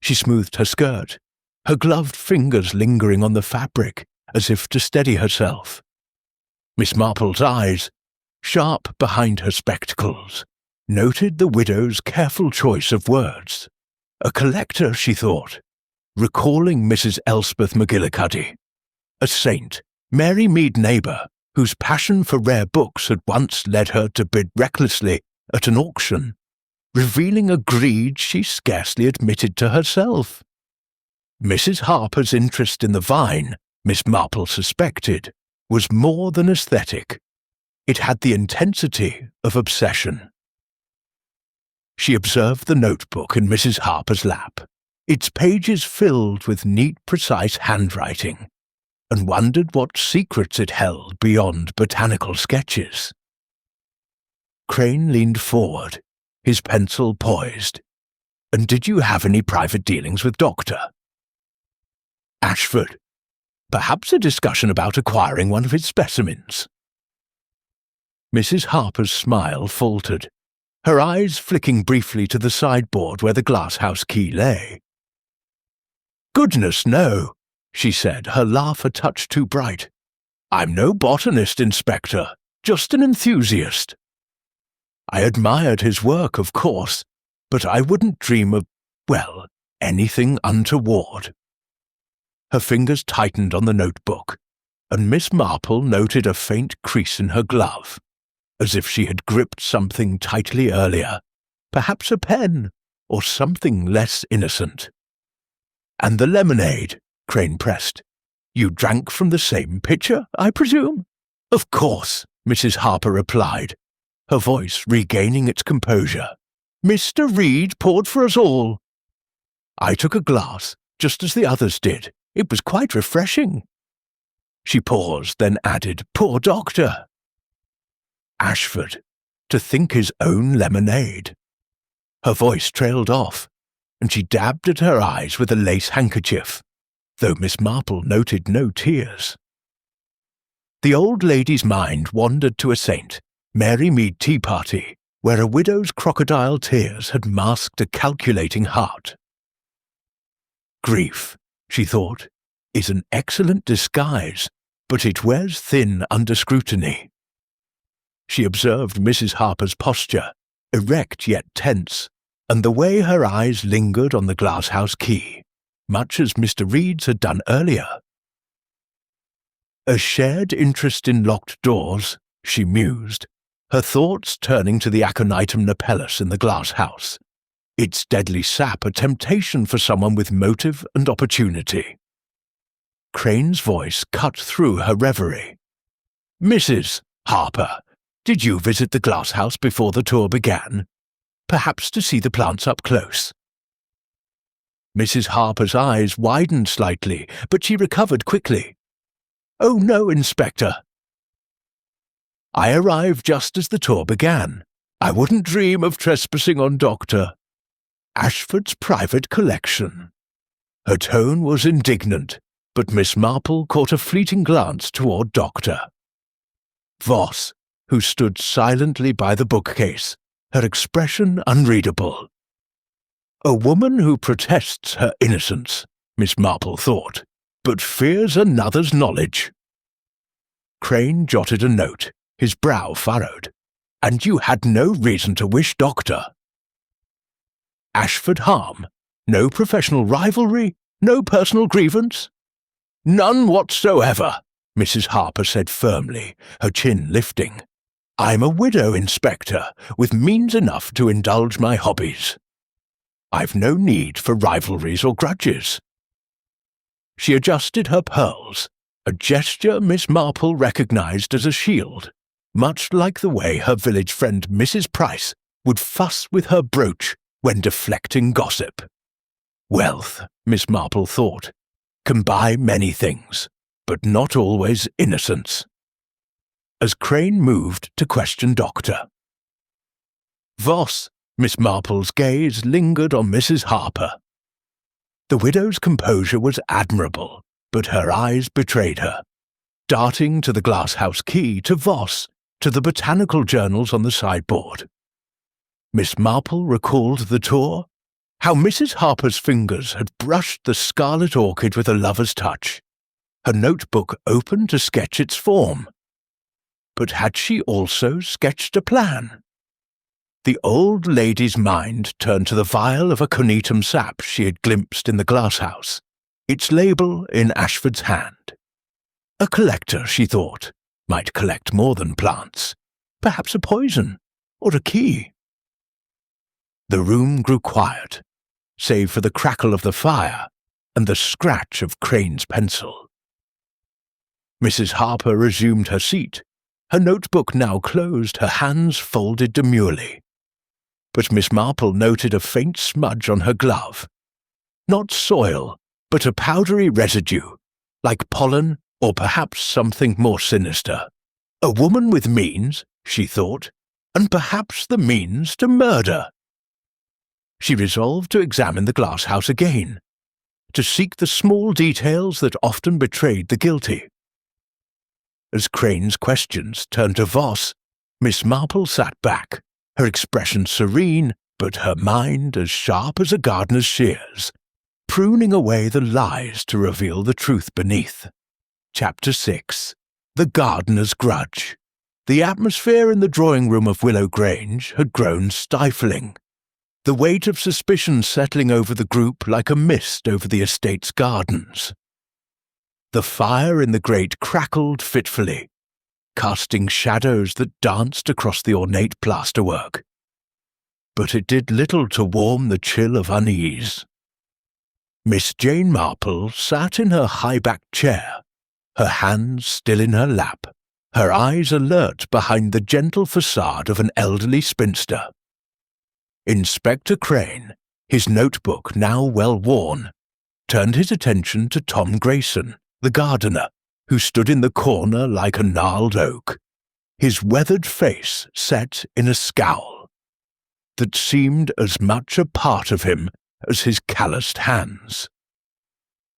She smoothed her skirt, her gloved fingers lingering on the fabric as if to steady herself. Miss Marple's eyes, sharp behind her spectacles, noted the widow's careful choice of words. A collector, she thought, recalling Mrs. Elspeth McGillicuddy, a saint, Mary Mead neighbour, whose passion for rare books had once led her to bid recklessly at an auction, revealing a greed she scarcely admitted to herself. Mrs. Harper's interest in the vine, Miss Marple suspected, was more than aesthetic. It had the intensity of obsession. She observed the notebook in Mrs. Harper's lap, its pages filled with neat, precise handwriting, and wondered what secrets it held beyond botanical sketches. Crane leaned forward, his pencil poised. "And did you have any private dealings with Dr. Ashford? Perhaps a discussion about acquiring one of his specimens?" Mrs. Harper's smile faltered, her eyes flicking briefly to the sideboard where the glass-house key lay. "Goodness, no," she said, her laugh a touch too bright. "I'm no botanist, Inspector, just an enthusiast. I admired his work, of course, but I wouldn't dream of, well, anything untoward." Her fingers tightened on the notebook, and Miss Marple noted a faint crease in her glove, as if she had gripped something tightly earlier, perhaps a pen, or something less innocent. "And the lemonade," Crane pressed. "You drank from the same pitcher, I presume?" "Of course," Mrs. Harper replied, her voice regaining its composure. "Mr. Reed poured for us all. I took a glass, just as the others did. It was quite refreshing." She paused, then added, "Poor doctor." Ashford, to think his own lemonade. Her voice trailed off, and she dabbed at her eyes with a lace handkerchief, though Miss Marple noted no tears. The old lady's mind wandered to a St. Mary Mead tea party, where a widow's crocodile tears had masked a calculating heart. Grief, she thought, is an excellent disguise, but it wears thin under scrutiny. She observed Mrs. Harper's posture, erect yet tense, and the way her eyes lingered on the glasshouse key, much as Mr. Reed's had done earlier. A shared interest in locked doors, she mused, her thoughts turning to the Aconitum napellus in the glasshouse, its deadly sap a temptation for someone with motive and opportunity. Crane's voice cut through her reverie. "Mrs. Harper, did you visit the glasshouse before the tour began? Perhaps to see the plants up close?" Mrs. Harper's eyes widened slightly, but she recovered quickly. "Oh no, Inspector. I arrived just as the tour began. I wouldn't dream of trespassing on Dr. Ashford's private collection." Her tone was indignant, but Miss Marple caught a fleeting glance toward Doctor Voss, who stood silently by the bookcase, her expression unreadable. A woman who protests her innocence, Miss Marple thought, but fears another's knowledge. Crane jotted a note, his brow furrowed. "And you had no reason to wish Doctor Ashford harm? No professional rivalry? No personal grievance?" "None whatsoever," Mrs. Harper said firmly, her chin lifting. "I'm a widow, Inspector, with means enough to indulge my hobbies. I've no need for rivalries or grudges." She adjusted her pearls, a gesture Miss Marple recognized as a shield, much like the way her village friend Mrs. Price would fuss with her brooch when deflecting gossip. Wealth, Miss Marple thought, can buy many things, but not always innocence. As Crane moved to question Doctor Voss, Miss Marple's gaze lingered on Mrs. Harper. The widow's composure was admirable, but her eyes betrayed her, darting to the glasshouse key, to Voss, to the botanical journals on the sideboard. Miss Marple recalled the tour, how Mrs. Harper's fingers had brushed the scarlet orchid with a lover's touch, her notebook open to sketch its form. But had she also sketched a plan? The old lady's mind turned to the vial of aconitum sap she had glimpsed in the glasshouse, its label in Ashford's hand. A collector, she thought, might collect more than plants, perhaps a poison, or a key. The room grew quiet, save for the crackle of the fire and the scratch of Crane's pencil. Mrs. Harper resumed her seat, her notebook now closed, her hands folded demurely. But Miss Marple noted a faint smudge on her glove. Not soil, but a powdery residue, like pollen or perhaps something more sinister. A woman with means, she thought, and perhaps the means to murder. She resolved to examine the glasshouse again, to seek the small details that often betrayed the guilty. As Crane's questions turned to Voss, Miss Marple sat back, her expression serene, but her mind as sharp as a gardener's shears, pruning away the lies to reveal the truth beneath. Chapter 6. The Gardener's Grudge. The atmosphere in the drawing-room of Willow Grange had grown stifling, the weight of suspicion settling over the group like a mist over the estate's gardens. The fire in the grate crackled fitfully, casting shadows that danced across the ornate plasterwork. But it did little to warm the chill of unease. Miss Jane Marple sat in her high-backed chair, her hands still in her lap, her eyes alert behind the gentle facade of an elderly spinster. Inspector Crane, his notebook now well worn, turned his attention to Tom Grayson, the gardener, who stood in the corner like a gnarled oak, his weathered face set in a scowl that seemed as much a part of him as his calloused hands.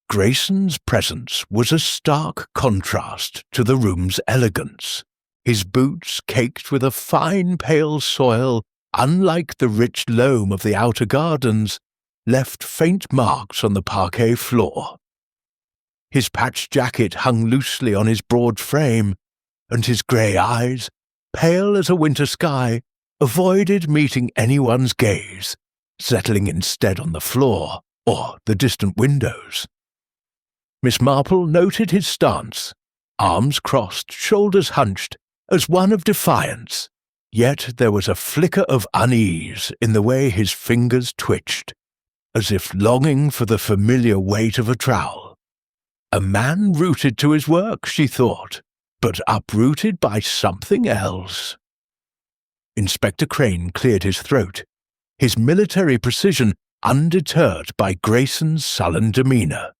Grayson's presence was a stark contrast to the room's elegance, his boots caked with a fine pale soil unlike the rich loam of the outer gardens, left faint marks on the parquet floor. His patched jacket hung loosely on his broad frame, and his grey eyes, pale as a winter sky, avoided meeting anyone's gaze, settling instead on the floor or the distant windows. Miss Marple noted his stance, arms crossed, shoulders hunched, as one of defiance, yet there was a flicker of unease in the way his fingers twitched, as if longing for the familiar weight of a trowel. A man rooted to his work, she thought, but uprooted by something else. Inspector Crane cleared his throat, his military precision undeterred by Grayson's sullen demeanour.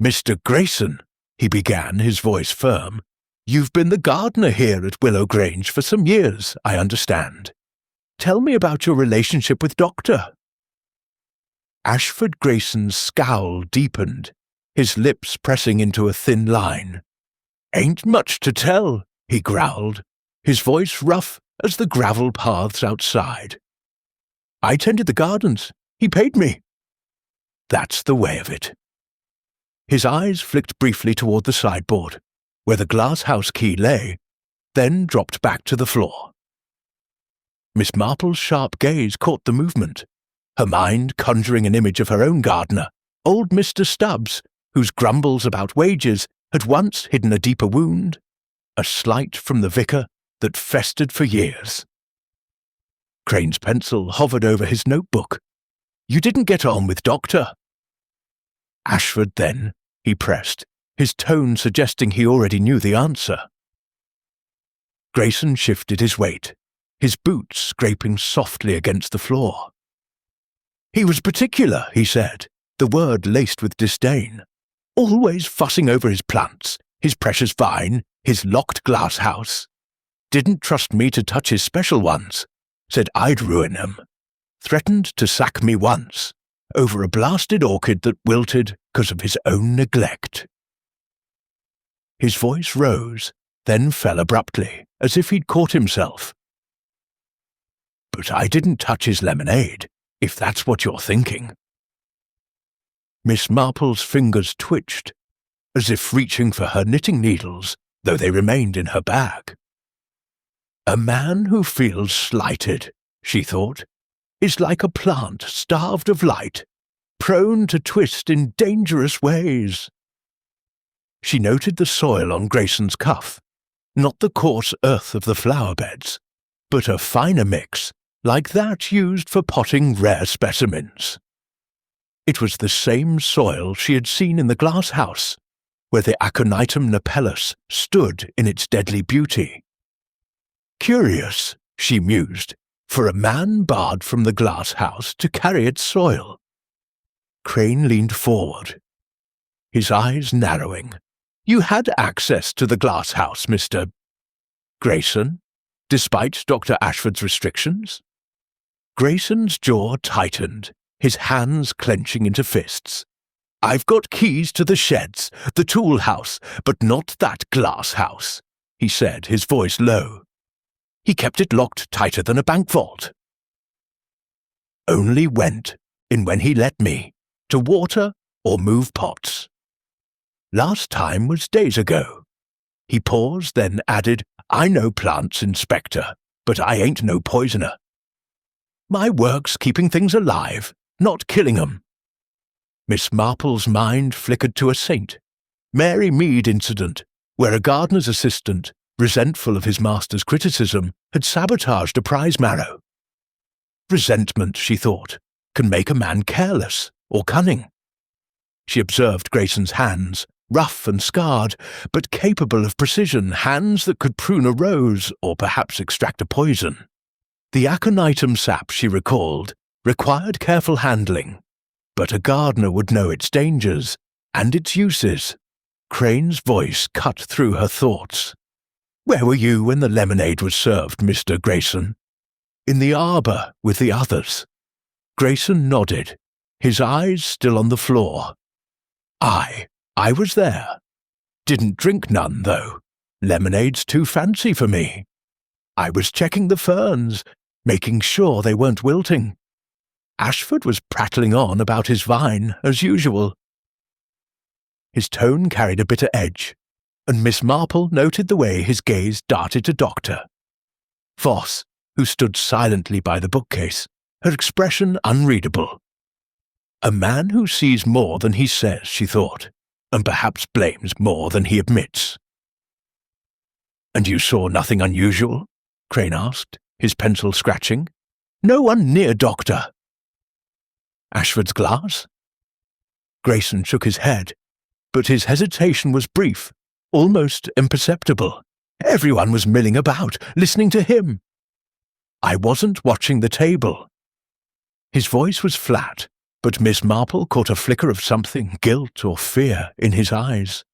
"Mr. Grayson," he began, his voice firm, "you've been the gardener here at Willow Grange for some years, I understand. Tell me about your relationship with Doctor." Ashford Grayson's scowl deepened, his lips pressing into a thin line. "Ain't much to tell," he growled, his voice rough as the gravel paths outside. "I tended the gardens. He paid me." That's the way of it. His eyes flicked briefly toward the sideboard, where the glass house key lay, then dropped back to the floor. Miss Marple's sharp gaze caught the movement, her mind conjuring an image of her own gardener, old Mr. Stubbs, whose grumbles about wages had once hidden a deeper wound, a slight from the vicar that festered for years. Crane's pencil hovered over his notebook. "You didn't get on with Doctor." "Ashford, then?" he pressed, his tone suggesting he already knew the answer. Grayson shifted his weight, his boots scraping softly against the floor. "He was particular," he said, the word laced with disdain. "Always fussing over his plants, his precious vine, his locked glass house. Didn't trust me to touch his special ones. Said I'd ruin them. Threatened to sack me once, over a blasted orchid that wilted 'cause of his own neglect." His voice rose, then fell abruptly, as if he'd caught himself. "But I didn't touch his lemonade, if that's what you're thinking." Miss Marple's fingers twitched, as if reaching for her knitting needles, though they remained in her bag. A man who feels slighted, she thought, is like a plant starved of light, prone to twist in dangerous ways. She noted the soil on Grayson's cuff, not the coarse earth of the flower beds, but a finer mix, like that used for potting rare specimens. It was the same soil she had seen in the glass house, where the Aconitum napellus stood in its deadly beauty. Curious, she mused, for a man barred from the glass house to carry its soil. Crane leaned forward, his eyes narrowing. "You had access to the glass house, Mr. Grayson, despite Dr. Ashford's restrictions?" Grayson's jaw tightened, his hands clenching into fists. "I've got keys to the sheds, the tool house, but not that glass house," he said, his voice low. "He kept it locked tighter than a bank vault. Only went in when he let me, to water or move pots. Last time was days ago." He paused, then added, "I know plants, Inspector, but I ain't no poisoner. My work's keeping things alive, not killing 'em." Miss Marple's mind flickered to a saint, Mary Mead incident, where a gardener's assistant, resentful of his master's criticism, had sabotaged a prize marrow. Resentment, she thought, can make a man careless or cunning. She observed Grayson's hands, rough and scarred, but capable of precision, hands that could prune a rose or perhaps extract a poison. The aconitum sap, she recalled, required careful handling, but a gardener would know its dangers and its uses. Crane's voice cut through her thoughts. "Where were you when the lemonade was served, Mr. Grayson?" "In the arbour with the others." Grayson nodded, his eyes still on the floor. I was there. Didn't drink none, though. Lemonade's too fancy for me. I was checking the ferns, making sure they weren't wilting. Ashford was prattling on about his vine, as usual. His tone carried a bitter edge, and Miss Marple noted the way his gaze darted to Doctor. Voss, who stood silently by the bookcase, her expression unreadable. A man who sees more than he says, she thought, and perhaps blames more than he admits. "And you saw nothing unusual?" Crane asked, his pencil scratching. "No one near, Doctor." "Ashford's glass?" Grayson shook his head, but his hesitation was brief, almost imperceptible. Everyone was milling about, listening to him. "I wasn't watching the table." His voice was flat, but Miss Marple caught a flicker of something, guilt or fear, in his eyes.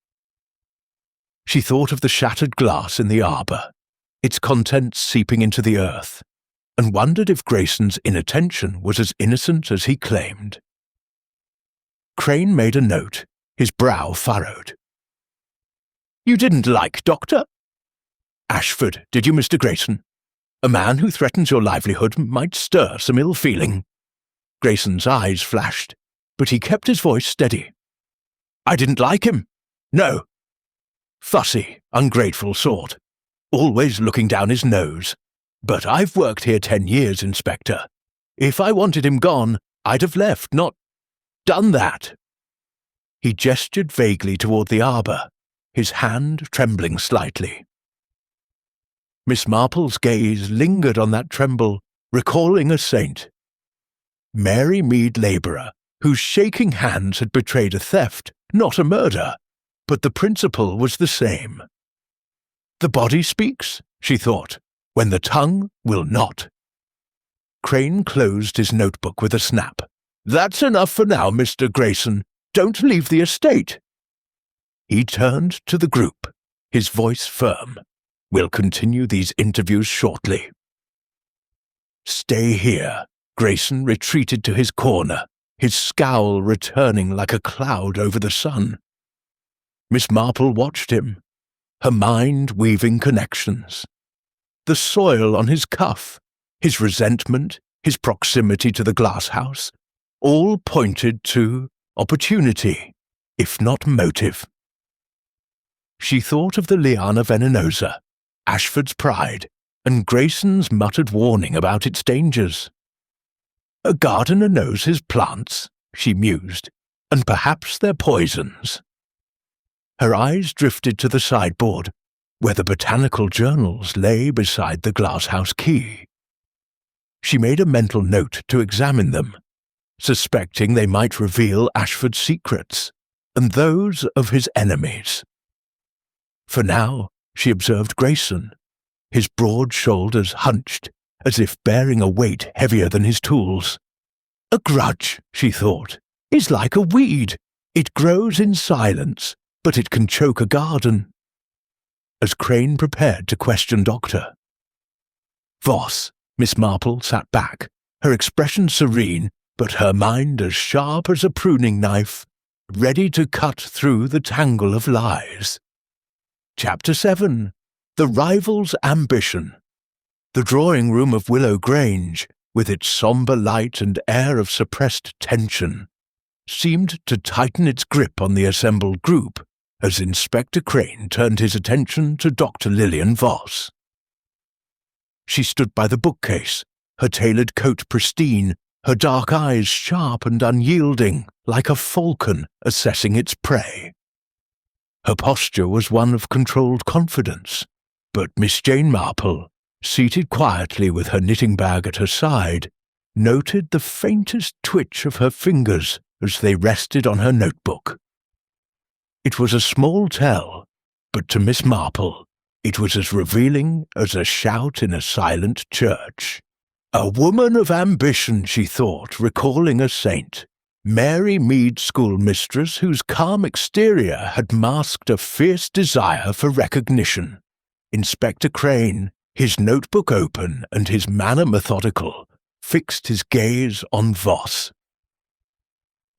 She thought of the shattered glass in the arbour, its contents seeping into the earth, and wondered if Grayson's inattention was as innocent as he claimed. Crane made a note, his brow furrowed. "You didn't like Doctor?" "Ashford, did you, Mr. Grayson? A man who threatens your livelihood might stir some ill feeling." Grayson's eyes flashed, but he kept his voice steady. "I didn't like him. No. Fussy, ungrateful sort. Always looking down his nose. But I've worked here 10 years, Inspector. If I wanted him gone, I'd have left, not done that." He gestured vaguely toward the arbour, his hand trembling slightly. Miss Marple's gaze lingered on that tremble, recalling a saint. Mary Mead labourer, whose shaking hands had betrayed a theft, not a murder, but the principle was the same. The body speaks, she thought, when the tongue will not. Crane closed his notebook with a snap. "That's enough for now, Mr. Grayson. Don't leave the estate." He turned to the group, his voice firm. "We'll continue these interviews shortly." "Stay here." Grayson retreated to his corner, his scowl returning like a cloud over the sun. Miss Marple watched him, her mind weaving connections. The soil on his cuff, his resentment, his proximity to the glasshouse, all pointed to opportunity, if not motive. She thought of the liana venenosa, Ashford's pride, and Grayson's muttered warning about its dangers. "A gardener knows his plants," she mused, "and perhaps they're poisons." Her eyes drifted to the sideboard, where the botanical journals lay beside the glasshouse key. She made a mental note to examine them, suspecting they might reveal Ashford's secrets, and those of his enemies. For now, she observed Grayson, his broad shoulders hunched, as if bearing a weight heavier than his tools. A grudge, she thought, is like a weed. It grows in silence, but it can choke a garden. As Crane prepared to question Doctor. Voss, Miss Marple sat back, her expression serene, but her mind as sharp as a pruning knife, ready to cut through the tangle of lies. Chapter 7. The Rival's Ambition. The drawing-room of Willow Grange, with its sombre light and air of suppressed tension, seemed to tighten its grip on the assembled group as Inspector Crane turned his attention to Dr. Lillian Voss. She stood by the bookcase, her tailored coat pristine, her dark eyes sharp and unyielding, like a falcon assessing its prey. Her posture was one of controlled confidence, but Miss Jane Marple, seated quietly with her knitting bag at her side, noted the faintest twitch of her fingers as they rested on her notebook. It was a small tell, but to Miss Marple it was as revealing as a shout in a silent church. A woman of ambition, she thought, recalling a saint. Mary Mead schoolmistress whose calm exterior had masked a fierce desire for recognition. Inspector Crane, his notebook open and his manner methodical, fixed his gaze on Voss.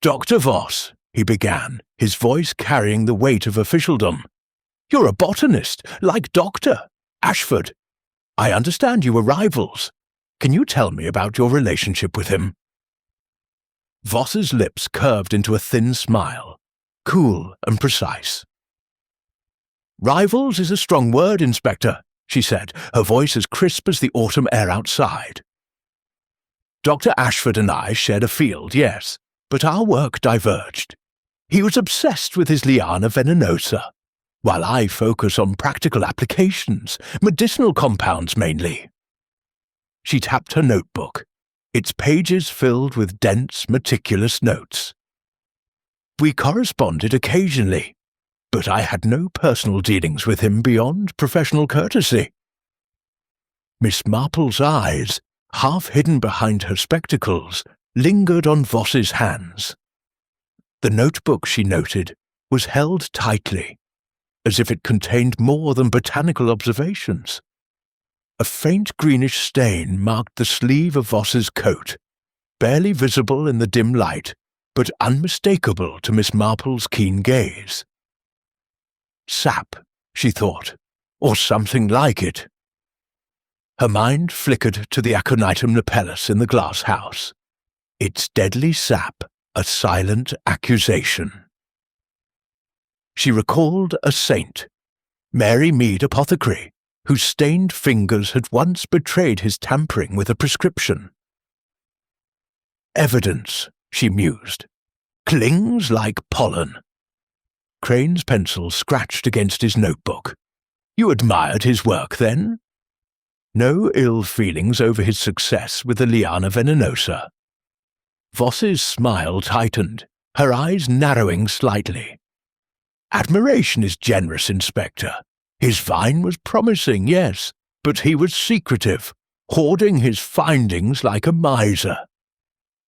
"Dr. Voss," he began, his voice carrying the weight of officialdom. "You're a botanist, like Dr. Ashford. I understand you were rivals. Can you tell me about your relationship with him?" Voss's lips curved into a thin smile, cool and precise. "Rivals is a strong word, Inspector," she said, her voice as crisp as the autumn air outside. "Dr. Ashford and I shared a field, yes, but our work diverged. He was obsessed with his liana venenosa, while I focus on practical applications, medicinal compounds mainly." She tapped her notebook, its pages filled with dense, meticulous notes. "We corresponded occasionally, but I had no personal dealings with him beyond professional courtesy." Miss Marple's eyes, half hidden behind her spectacles, lingered on Voss's hands. The notebook, she noted, was held tightly, as if it contained more than botanical observations. A faint greenish stain marked the sleeve of Voss's coat, barely visible in the dim light, but unmistakable to Miss Marple's keen gaze. Sap, she thought, or something like it. Her mind flickered to the Aconitum napellus in the glass house. Its deadly sap, a silent accusation. She recalled a saint, Mary Mead apothecary, whose stained fingers had once betrayed his tampering with a prescription. "Evidence," she mused, "clings like pollen." Crane's pencil scratched against his notebook. "You admired his work, then?" No ill feelings over his success with the liana venenosa. Voss's smile tightened, her eyes narrowing slightly. "Admiration is generous, Inspector. His vine was promising, yes, but he was secretive, hoarding his findings like a miser.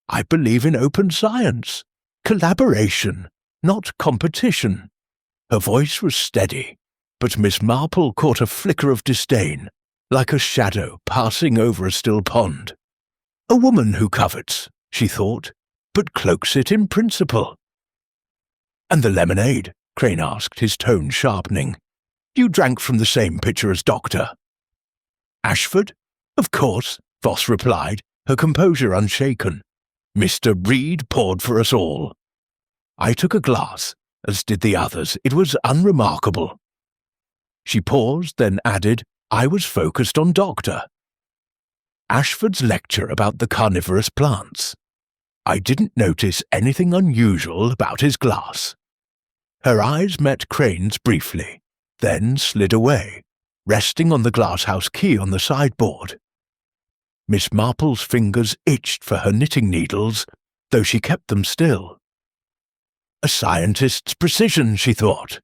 I believe in open science, collaboration, not competition." Her voice was steady, but Miss Marple caught a flicker of disdain, like a shadow passing over a still pond. "A woman who covets," she thought, "but cloaks it in principle." "And the lemonade?" Crane asked, his tone sharpening. "You drank from the same pitcher as Doctor." "Ashford? Of course," Voss replied, her composure unshaken. "Mr. Reed poured for us all. I took a glass, as did the others. It was unremarkable." She paused, then added, "I was focused on Doctor. Ashford's lecture about the carnivorous plants. I didn't notice anything unusual about his glass." Her eyes met Crane's briefly, then slid away, resting on the glasshouse key on the sideboard. Miss Marple's fingers itched for her knitting needles, though she kept them still. A scientist's precision, she thought,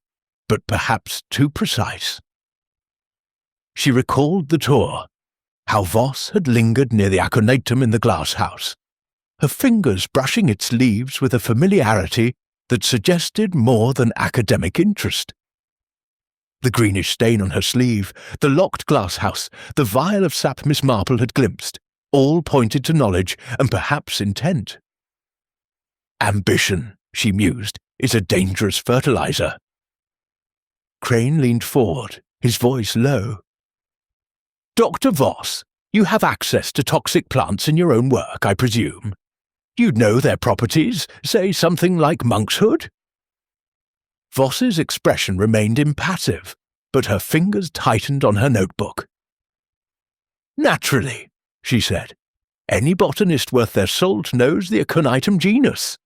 but perhaps too precise. She recalled the tour, how Voss had lingered near the Aconitum in the glasshouse, her fingers brushing its leaves with a familiarity that suggested more than academic interest. The greenish stain on her sleeve, the locked glasshouse, the vial of sap Miss Marple had glimpsed, all pointed to knowledge and perhaps intent. "Ambition," she mused, "is a dangerous fertilizer." Crane leaned forward, his voice low. "Dr. Voss, you have access to toxic plants in your own work, I presume. You'd know their properties, say something like monkshood?" Voss's expression remained impassive, but her fingers tightened on her notebook. "Naturally," she said. "Any botanist worth their salt knows the Aconitum genus.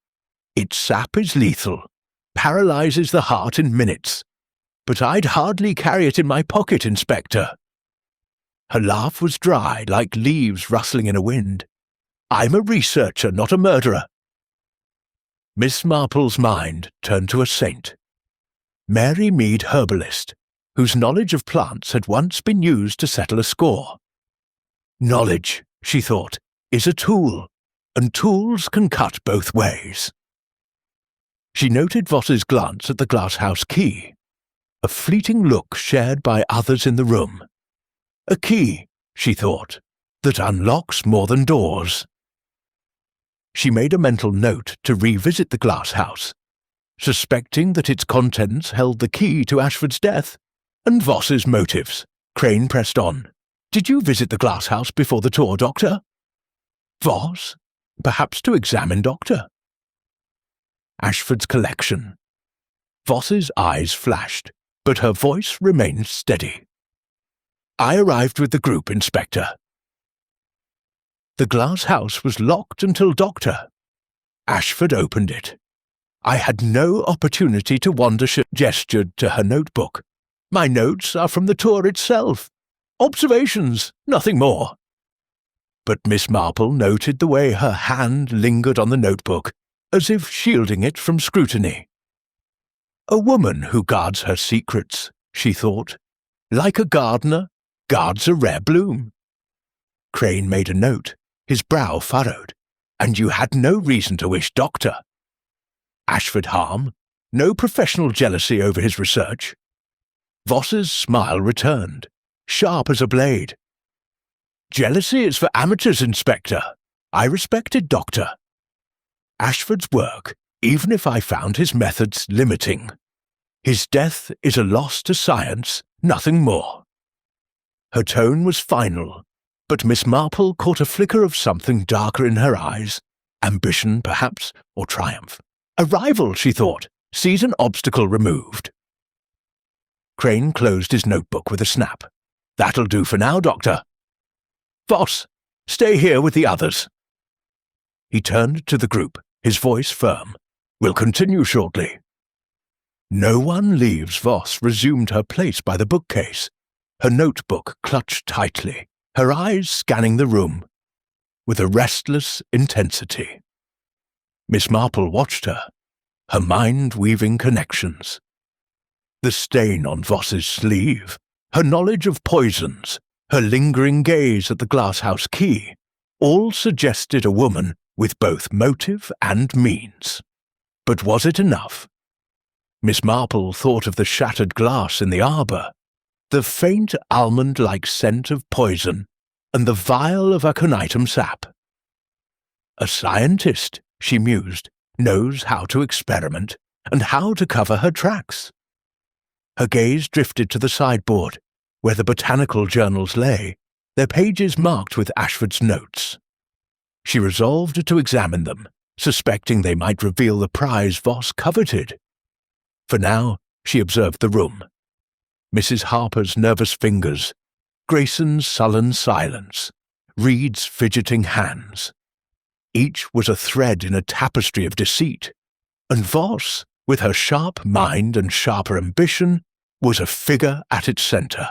Its sap is lethal, paralyzes the heart in minutes, but I'd hardly carry it in my pocket, Inspector." Her laugh was dry, like leaves rustling in a wind. "I'm a researcher, not a murderer." Miss Marple's mind turned to a saint. Mary Mead, herbalist, whose knowledge of plants had once been used to settle a score. Knowledge, she thought, is a tool, and tools can cut both ways. She noted Voss's glance at the glasshouse key, a fleeting look shared by others in the room. A key, she thought, that unlocks more than doors. She made a mental note to revisit the glasshouse, suspecting that its contents held the key to Ashford's death, and Voss's motives. Crane pressed on. "Did you visit the glasshouse before the tour, Doctor?" "Voss? Perhaps to examine, Doctor." Ashford's collection. Voss's eyes flashed, but her voice remained steady. "I arrived with the group, Inspector." The glass house was locked until Doctor. Ashford opened it. "I had no opportunity to wander," she gestured to her notebook. "My notes are from the tour itself. Observations, nothing more." But Miss Marple noted the way her hand lingered on the notebook, as if shielding it from scrutiny. "A woman who guards her secrets," she thought, "like a gardener guards a rare bloom." Crane made a note, his brow furrowed. "And you had no reason to wish Doctor." Ashford harm, no professional jealousy over his research. Voss's smile returned, sharp as a blade. "Jealousy is for amateurs, Inspector. I respected Doctor. Ashford's work, even if I found his methods limiting. His death is a loss to science, nothing more." Her tone was final, but Miss Marple caught a flicker of something darker in her eyes. Ambition, perhaps, or triumph. A rival, she thought, sees an obstacle removed. Crane closed his notebook with a snap. "That'll do for now, Doctor. Voss, stay here with the others." He turned to the group, his voice firm. "We'll continue shortly." "No one leaves." Voss resumed her place by the bookcase, her notebook clutched tightly, her eyes scanning the room with a restless intensity. Miss Marple watched her, her mind weaving connections. The stain on Voss's sleeve, her knowledge of poisons, her lingering gaze at the glasshouse key, all suggested a woman with both motive and means. But was it enough? Miss Marple thought of the shattered glass in the arbour, the faint almond-like scent of poison, and the vial of aconitum sap. A scientist, she mused, knows how to experiment and how to cover her tracks. Her gaze drifted to the sideboard, where the botanical journals lay, their pages marked with Ashford's notes. She resolved to examine them, suspecting they might reveal the prize Voss coveted. For now, she observed the room. Mrs. Harper's nervous fingers, Grayson's sullen silence, Reed's fidgeting hands. Each was a thread in a tapestry of deceit, and Voss, with her sharp mind and sharper ambition, was a figure at its centre.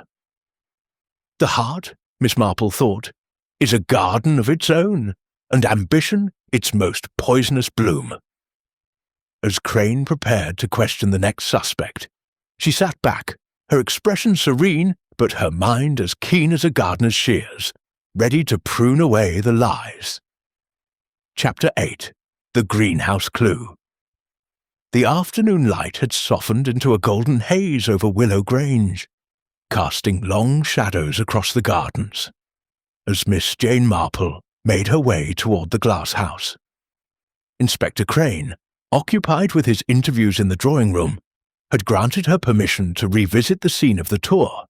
The heart, Miss Marple thought, is a garden of its own, and ambition its most poisonous bloom. As Crane prepared to question the next suspect, she sat back, her expression serene, but her mind as keen as a gardener's shears, ready to prune away the lies. Chapter 8. The Greenhouse Clue. The afternoon light had softened into a golden haze over Willow Grange, casting long shadows across the gardens, as Miss Jane Marple made her way toward the glass house. Inspector Crane, occupied with his interviews in the drawing-room, had granted her permission to revisit the scene of the tour,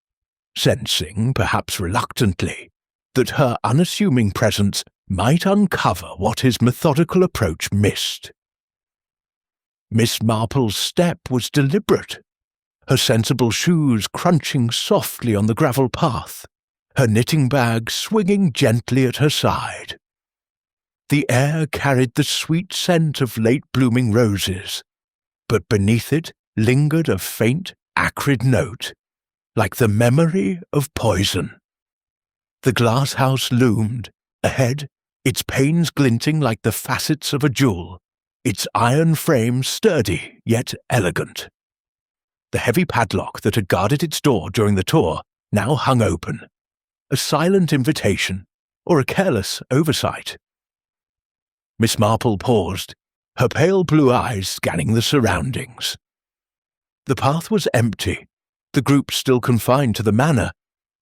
sensing, perhaps reluctantly, that her unassuming presence might uncover what his methodical approach missed. Miss Marple's step was deliberate, her sensible shoes crunching softly on the gravel path, her knitting bag swinging gently at her side. The air carried the sweet scent of late-blooming roses, but beneath it lingered a faint, acrid note, like the memory of poison. The glass house loomed, ahead, its panes glinting like the facets of a jewel, its iron frame sturdy yet elegant. The heavy padlock that had guarded its door during the tour now hung open, a silent invitation or a careless oversight. Miss Marple paused, her pale blue eyes scanning the surroundings. The path was empty, the group still confined to the manor,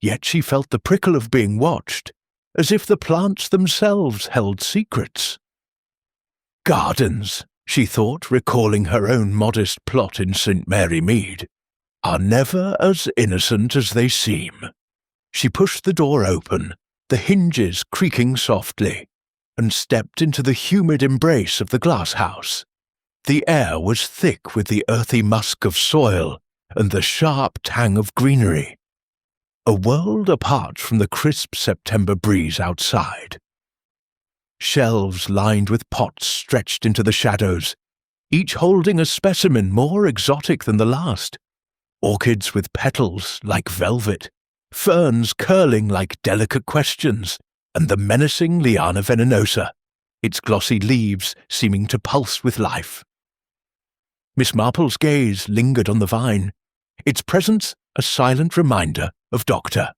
yet she felt the prickle of being watched, as if the plants themselves held secrets. Gardens, she thought, recalling her own modest plot in St. Mary Mead, are never as innocent as they seem. She pushed the door open, the hinges creaking softly, and stepped into the humid embrace of the glass house. The air was thick with the earthy musk of soil and the sharp tang of greenery, a world apart from the crisp September breeze outside. Shelves lined with pots stretched into the shadows, each holding a specimen more exotic than the last. Orchids with petals like velvet, ferns curling like delicate questions, and the menacing liana venenosa, its glossy leaves seeming to pulse with life. Miss Marple's gaze lingered on the vine, its presence a silent reminder of Doctor.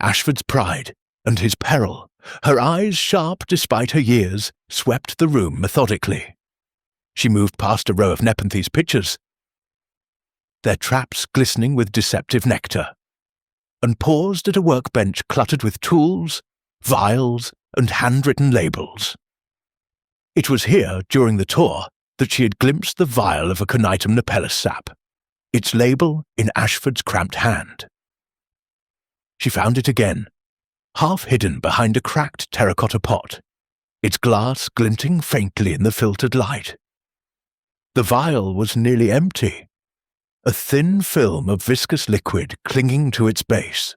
Ashford's pride and his peril, her eyes sharp despite her years, swept the room methodically. She moved past a row of Nepenthe's pictures, their traps glistening with deceptive nectar, and paused at a workbench cluttered with tools, vials, and handwritten labels. It was here, during the tour, that she had glimpsed the vial of Aconitum napellus sap, its label in Ashford's cramped hand. She found it again, half hidden behind a cracked terracotta pot, its glass glinting faintly in the filtered light. The vial was nearly empty, a thin film of viscous liquid clinging to its base.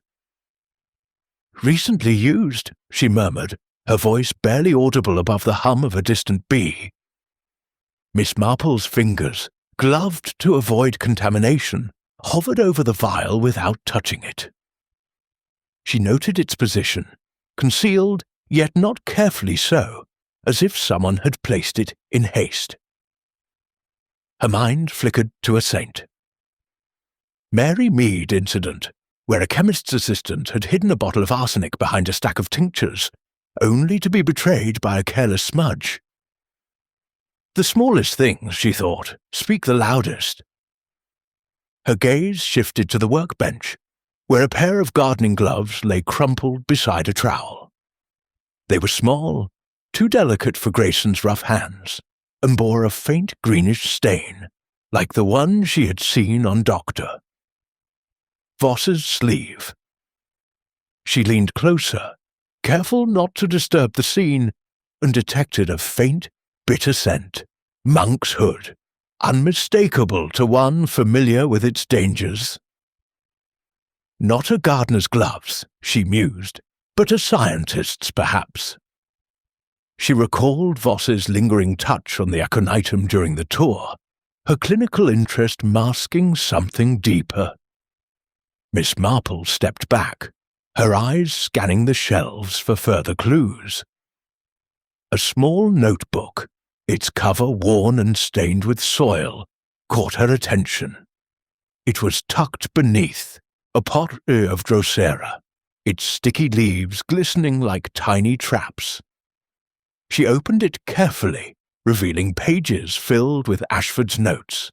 "Recently used," she murmured, her voice barely audible above the hum of a distant bee. Miss Marple's fingers, gloved to avoid contamination, hovered over the vial without touching it. She noted its position, concealed, yet not carefully so, as if someone had placed it in haste. Her mind flickered to a saint. Mary Mead incident, where a chemist's assistant had hidden a bottle of arsenic behind a stack of tinctures, only to be betrayed by a careless smudge. The smallest things, she thought, speak the loudest. Her gaze shifted to the workbench, where a pair of gardening gloves lay crumpled beside a trowel. They were small, too delicate for Grayson's rough hands, and bore a faint greenish stain, like the one she had seen on Doctor. Voss's sleeve. She leaned closer, careful not to disturb the scene, and detected a faint, bitter scent, monk's hood, unmistakable to one familiar with its dangers. Not a gardener's gloves, she mused, but a scientist's, perhaps. She recalled Voss's lingering touch on the aconitum during the tour, her clinical interest masking something deeper. Miss Marple stepped back, her eyes scanning the shelves for further clues. A small notebook, its cover worn and stained with soil, caught her attention. It was tucked beneath a pot of Drosera, its sticky leaves glistening like tiny traps. She opened it carefully, revealing pages filled with Ashford's notes,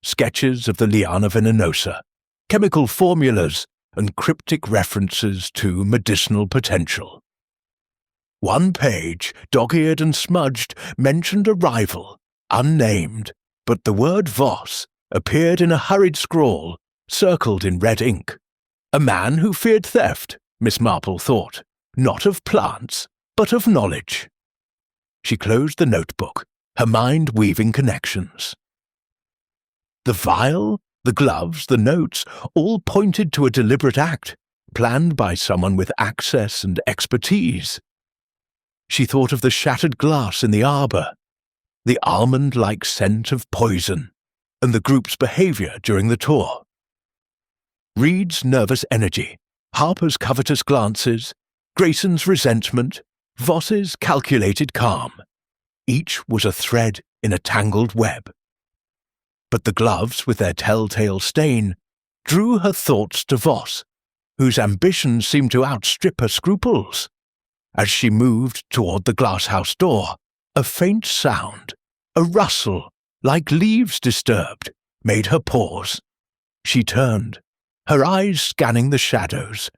sketches of the liana venenosa, chemical formulas, and cryptic references to medicinal potential. One page, dog-eared and smudged, mentioned a rival, unnamed, but the word Voss appeared in a hurried scrawl, circled in red ink. A man who feared theft, Miss Marple thought, not of plants, but of knowledge. She closed the notebook, her mind weaving connections. The vial, the gloves, the notes, all pointed to a deliberate act, planned by someone with access and expertise. She thought of the shattered glass in the arbour, the almond-like scent of poison, and the group's behaviour during the tour. Reed's nervous energy, Harper's covetous glances, Grayson's resentment, Voss's calculated calm. Each was a thread in a tangled web. But the gloves, with their telltale stain, drew her thoughts to Voss, whose ambition seemed to outstrip her scruples. As she moved toward the glasshouse door, a faint sound, a rustle, like leaves disturbed, made her pause. She turned, her eyes scanning the shadows,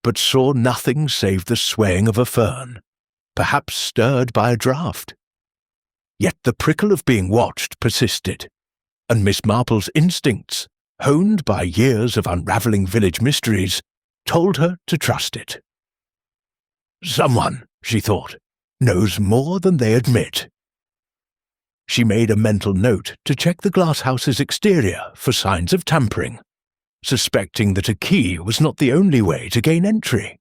but saw nothing save the swaying of a fern, perhaps stirred by a draught. Yet the prickle of being watched persisted, and Miss Marple's instincts, honed by years of unravelling village mysteries, told her to trust it. Someone, she thought, knows more than they admit. She made a mental note to check the glasshouse's exterior for signs of tampering, suspecting that a key was not the only way to gain entry.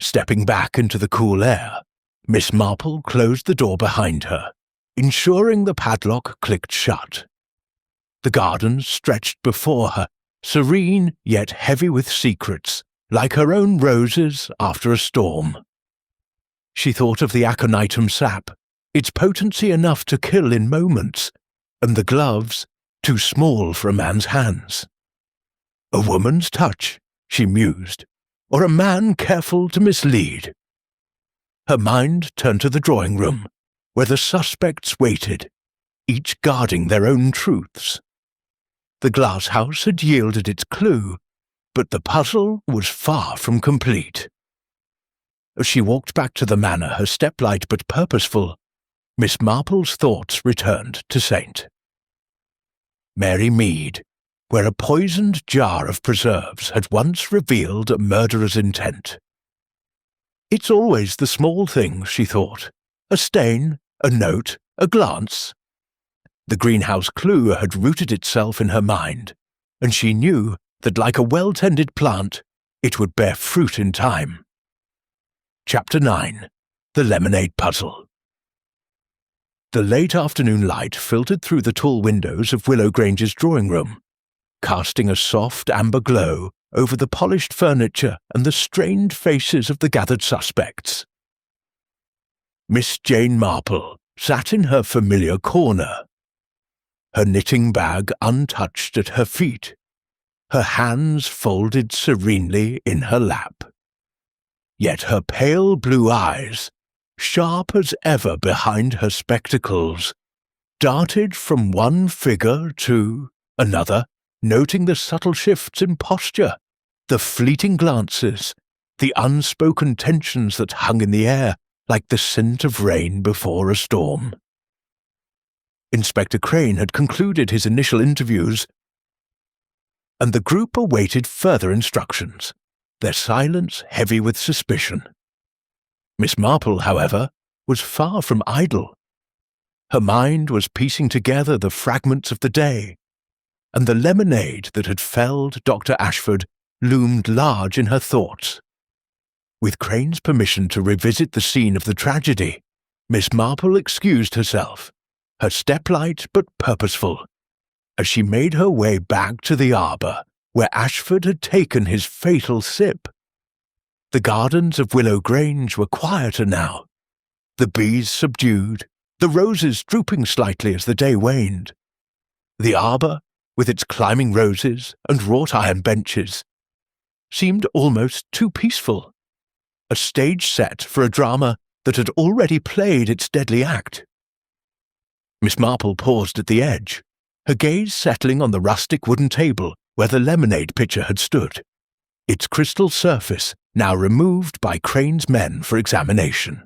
Stepping back into the cool air, Miss Marple closed the door behind her, ensuring the padlock clicked shut. The garden stretched before her, serene yet heavy with secrets, like her own roses after a storm. She thought of the aconitum sap, its potency enough to kill in moments, and the gloves, too small for a man's hands. A woman's touch, she mused, or a man careful to mislead. Her mind turned to the drawing room, where the suspects waited, each guarding their own truths. The glasshouse had yielded its clue, but the puzzle was far from complete. As she walked back to the manor, her step light but purposeful, Miss Marple's thoughts returned to Saint. Mary Mead, where a poisoned jar of preserves had once revealed a murderer's intent. It's always the small things, she thought. A stain, a note, a glance. The greenhouse clue had rooted itself in her mind, and she knew that like a well-tended plant, it would bear fruit in time. Chapter 9. The Lemonade Puzzle. The late afternoon light filtered through the tall windows of Willow Grange's drawing room, casting a soft amber glow over the polished furniture and the strained faces of the gathered suspects. Miss Jane Marple sat in her familiar corner, her knitting bag untouched at her feet, her hands folded serenely in her lap. Yet her pale blue eyes, sharp as ever behind her spectacles, darted from one figure to another, noting the subtle shifts in posture, the fleeting glances, the unspoken tensions that hung in the air like the scent of rain before a storm. Inspector Crane had concluded his initial interviews, and the group awaited further instructions, their silence heavy with suspicion. Miss Marple, however, was far from idle. Her mind was piecing together the fragments of the day, and the lemonade that had felled Dr. Ashford loomed large in her thoughts. With Crane's permission to revisit the scene of the tragedy, Miss Marple excused herself, her step light but purposeful, as she made her way back to the arbour where Ashford had taken his fatal sip. The gardens of Willow Grange were quieter now, the bees subdued, the roses drooping slightly as the day waned. The arbour, with its climbing roses and wrought-iron benches, seemed almost too peaceful, a stage set for a drama that had already played its deadly act. Miss Marple paused at the edge, her gaze settling on the rustic wooden table where the lemonade pitcher had stood, its crystal surface now removed by Crane's men for examination.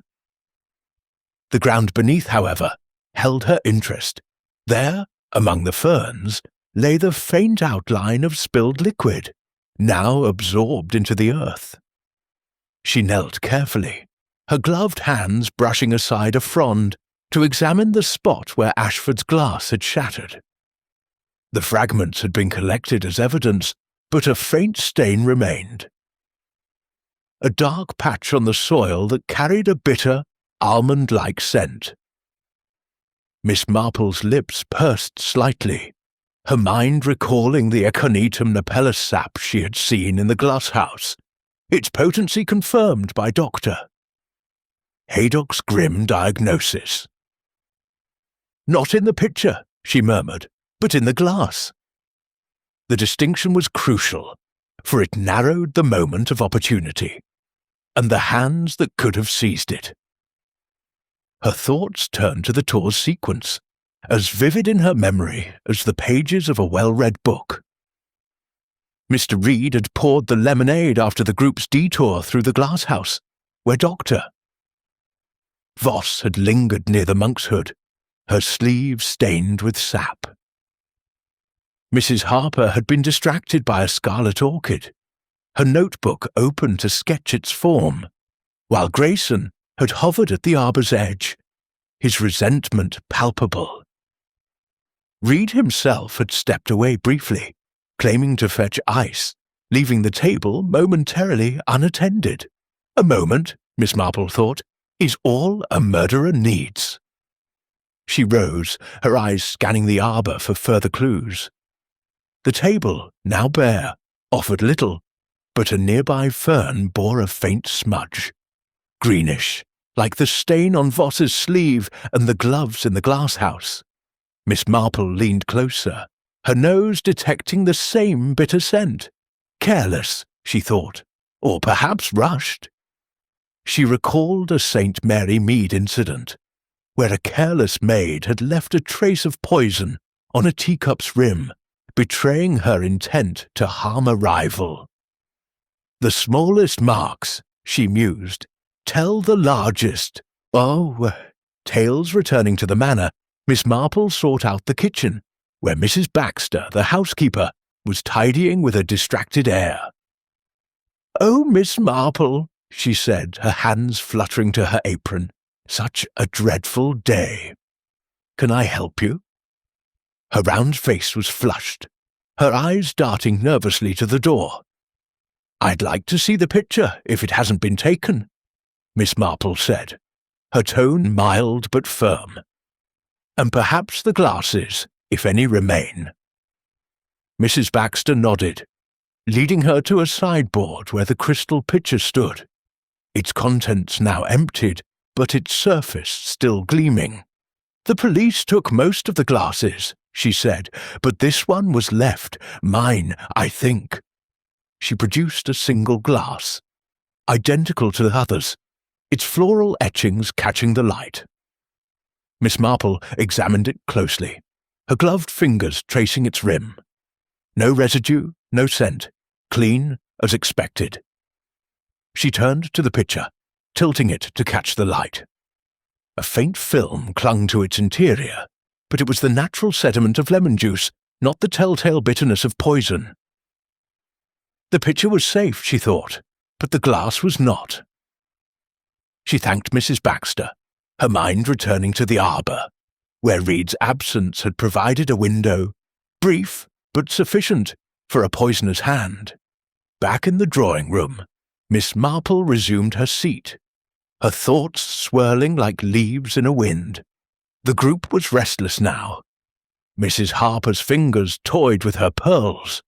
The ground beneath, however, held her interest. There, among the ferns, lay the faint outline of spilled liquid, now absorbed into the earth. She knelt carefully, her gloved hands brushing aside a frond to examine the spot where Ashford's glass had shattered. The fragments had been collected as evidence, but a faint stain remained. A dark patch on the soil that carried a bitter, almond-like scent. Miss Marple's lips pursed slightly, her mind recalling the Aconitum napellus sap she had seen in the glasshouse, its potency confirmed by Doctor. Haydock's grim diagnosis. "Not in the picture," she murmured, "but in the glass." The distinction was crucial, for it narrowed the moment of opportunity, and the hands that could have seized it. Her thoughts turned to the tour's sequence, as vivid in her memory as the pages of a well-read book. Mr. Reed had poured the lemonade after the group's detour through the glasshouse, where Doctor. Voss had lingered near the monk's hood, her sleeve stained with sap. Mrs. Harper had been distracted by a scarlet orchid, her notebook open to sketch its form, while Grayson had hovered at the arbour's edge, his resentment palpable. Reed himself had stepped away briefly, claiming to fetch ice, leaving the table momentarily unattended. A moment, Miss Marple thought, is all a murderer needs. She rose, her eyes scanning the arbour for further clues. The table, now bare, offered little, but a nearby fern bore a faint smudge, greenish, like the stain on Voss's sleeve and the gloves in the glasshouse. Miss Marple leaned closer, her nose detecting the same bitter scent. Careless, she thought, or perhaps rushed. She recalled a St. Mary Mead incident, where a careless maid had left a trace of poison on a teacup's rim, betraying her intent to harm a rival. The smallest marks, she mused, tell the largest. Oh, tales returning to the manor, Miss Marple sought out the kitchen, where Mrs. Baxter, the housekeeper, was tidying with a distracted air. "Oh, Miss Marple," she said, her hands fluttering to her apron, "such a dreadful day. Can I help you?" Her round face was flushed, her eyes darting nervously to the door. "I'd like to see the picture, if it hasn't been taken," Miss Marple said, her tone mild but firm. "And perhaps the glasses, if any remain." Mrs. Baxter nodded, leading her to a sideboard where the crystal pitcher stood, its contents now emptied, but its surface still gleaming. "The police took most of the glasses," she said, "but this one was left, mine, I think." She produced a single glass, identical to the others, its floral etchings catching the light. Miss Marple examined it closely, her gloved fingers tracing its rim. No residue, no scent, clean as expected. She turned to the pitcher, tilting it to catch the light. A faint film clung to its interior, but it was the natural sediment of lemon juice, not the telltale bitterness of poison. The pitcher was safe, she thought, but the glass was not. She thanked Mrs. Baxter, her mind returning to the arbour, where Reed's absence had provided a window, brief but sufficient for a poisoner's hand. Back in the drawing room, Miss Marple resumed her seat, her thoughts swirling like leaves in a wind. The group was restless now. Mrs. Harper's fingers toyed with her pearls.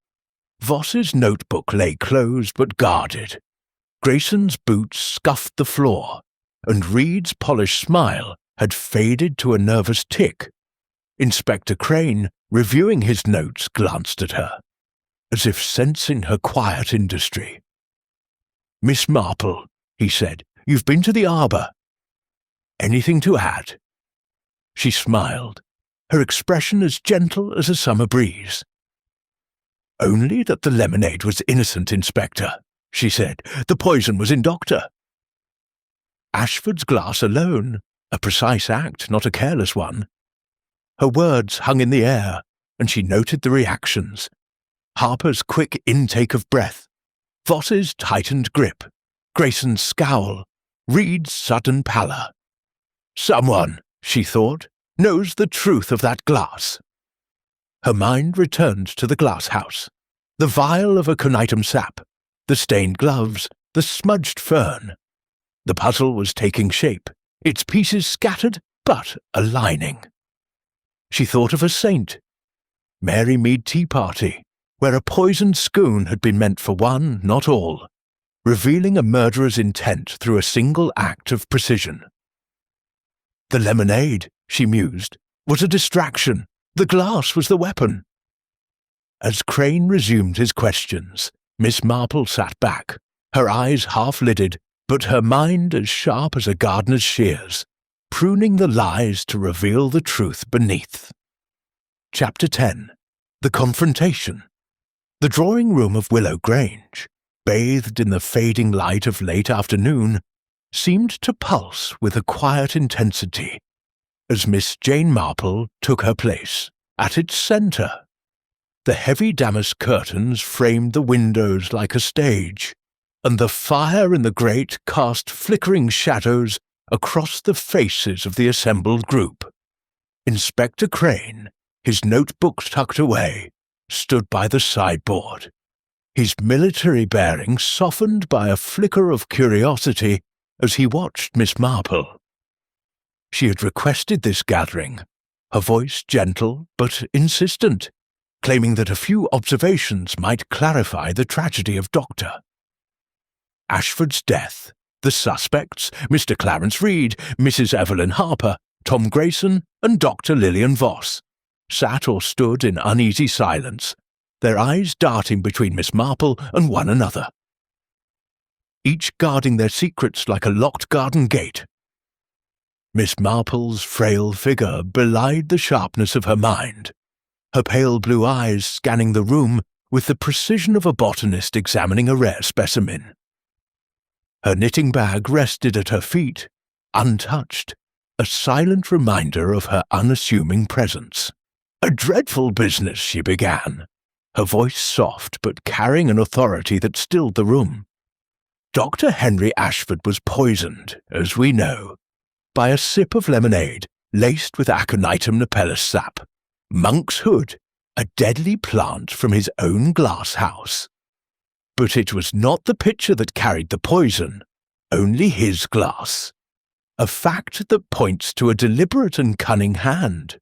Voss's notebook lay closed but guarded. Grayson's boots scuffed the floor, and Reed's polished smile had faded to a nervous tick. Inspector Crane, reviewing his notes, glanced at her, as if sensing her quiet industry. "Miss Marple," he said, "you've been to the arbour. Anything to add?" She smiled, her expression as gentle as a summer breeze. "Only that the lemonade was innocent, Inspector," she said. "The poison was in Doctor." Ashford's glass alone, a precise act, not a careless one. Her words hung in the air, and she noted the reactions. Harper's quick intake of breath, Voss's tightened grip, Grayson's scowl, Reed's sudden pallor. Someone, she thought, knows the truth of that glass. Her mind returned to the glasshouse, the vial of aconitum sap, the stained gloves, the smudged fern. The puzzle was taking shape, its pieces scattered but aligning. she thought of a saint. Mary Mead Tea Party, where a poisoned spoon had been meant for one, not all, revealing a murderer's intent through a single act of precision. The lemonade, she mused, was a distraction. The glass was the weapon. As Crane resumed his questions, Miss Marple sat back, her eyes half-lidded, but her mind as sharp as a gardener's shears, pruning the lies to reveal the truth beneath. Chapter 10. The Confrontation. The drawing-room of Willow Grange, bathed in the fading light of late afternoon, seemed to pulse with a quiet intensity as Miss Jane Marple took her place at its centre. The heavy damask curtains framed the windows like a stage, and the fire in the grate cast flickering shadows across the faces of the assembled group. Inspector Crane, his notebook tucked away, stood by the sideboard, his military bearing softened by a flicker of curiosity as he watched Miss Marple. She had requested this gathering, her voice gentle but insistent, claiming that a few observations might clarify the tragedy of Dr. Ashford's death, the suspects, Mr. Clarence Reed, Mrs. Evelyn Harper, Tom Grayson, and Dr. Lillian Voss, sat or stood in uneasy silence, their eyes darting between Miss Marple and one another, each guarding their secrets like a locked garden gate. Miss Marple's frail figure belied the sharpness of her mind, her pale blue eyes scanning the room with the precision of a botanist examining a rare specimen. Her knitting bag rested at her feet, untouched, a silent reminder of her unassuming presence. "A dreadful business," she began, her voice soft but carrying an authority that stilled the room. Dr. Henry Ashford was poisoned, as we know, by a sip of lemonade laced with Aconitum napellus sap, monk's hood, a deadly plant from his own glass house. But it was not the pitcher that carried the poison, only his glass, a fact that points to a deliberate and cunning hand.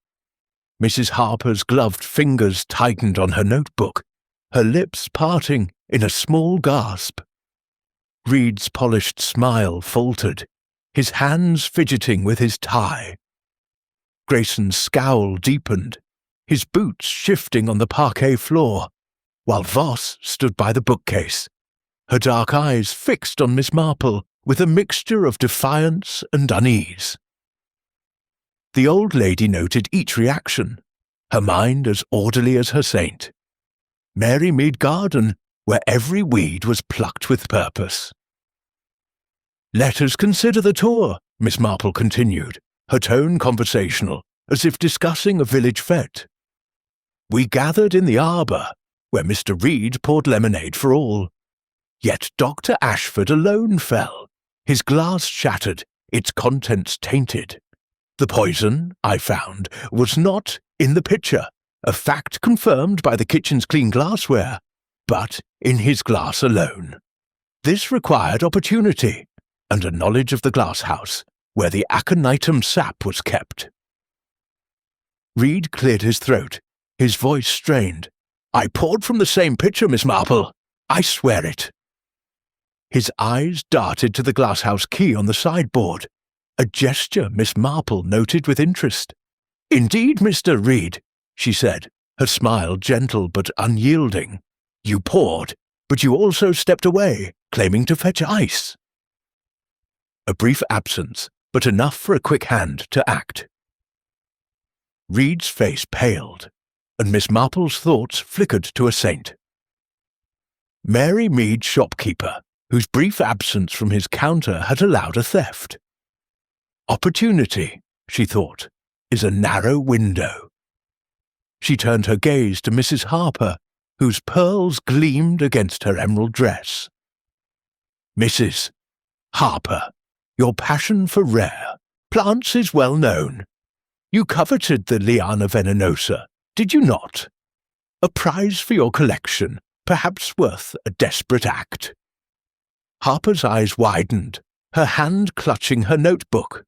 Mrs. Harper's gloved fingers tightened on her notebook, her lips parting in a small gasp. Reed's polished smile faltered, his hands fidgeting with his tie. Grayson's scowl deepened, his boots shifting on the parquet floor, while Voss stood by the bookcase, her dark eyes fixed on Miss Marple with a mixture of defiance and unease. The old lady noted each reaction, her mind as orderly as her saint. Mary Mead Garden, where every weed was plucked with purpose. "Let us consider the tour," Miss Marple continued, her tone conversational, as if discussing a village fete. "We gathered in the arbour, where Mr. Reed poured lemonade for all. Yet Dr. Ashford alone fell, his glass shattered, its contents tainted. The poison, I found, was not in the pitcher, a fact confirmed by the kitchen's clean glassware, but in his glass alone. This required opportunity, and a knowledge of the glasshouse, where the aconitum sap was kept." Reed cleared his throat, his voice strained. "I poured from the same pitcher, Miss Marple. I swear it." His eyes darted to the glasshouse key on the sideboard, a gesture Miss Marple noted with interest. "Indeed, Mr. Reed," she said, her smile gentle but unyielding. "You poured, but you also stepped away, claiming to fetch ice." A brief absence, but enough for a quick hand to act. Reed's face paled, and Miss Marple's thoughts flickered to a saint. Mary Mead shopkeeper, whose brief absence from his counter had allowed a theft. Opportunity, she thought, is a narrow window. She turned her gaze to Mrs. Harper, whose pearls gleamed against her emerald dress. "Mrs. Harper, your passion for rare plants is well known. You coveted the Liana venenosa, did you not? A prize for your collection, perhaps worth a desperate act." Harper's eyes widened, her hand clutching her notebook.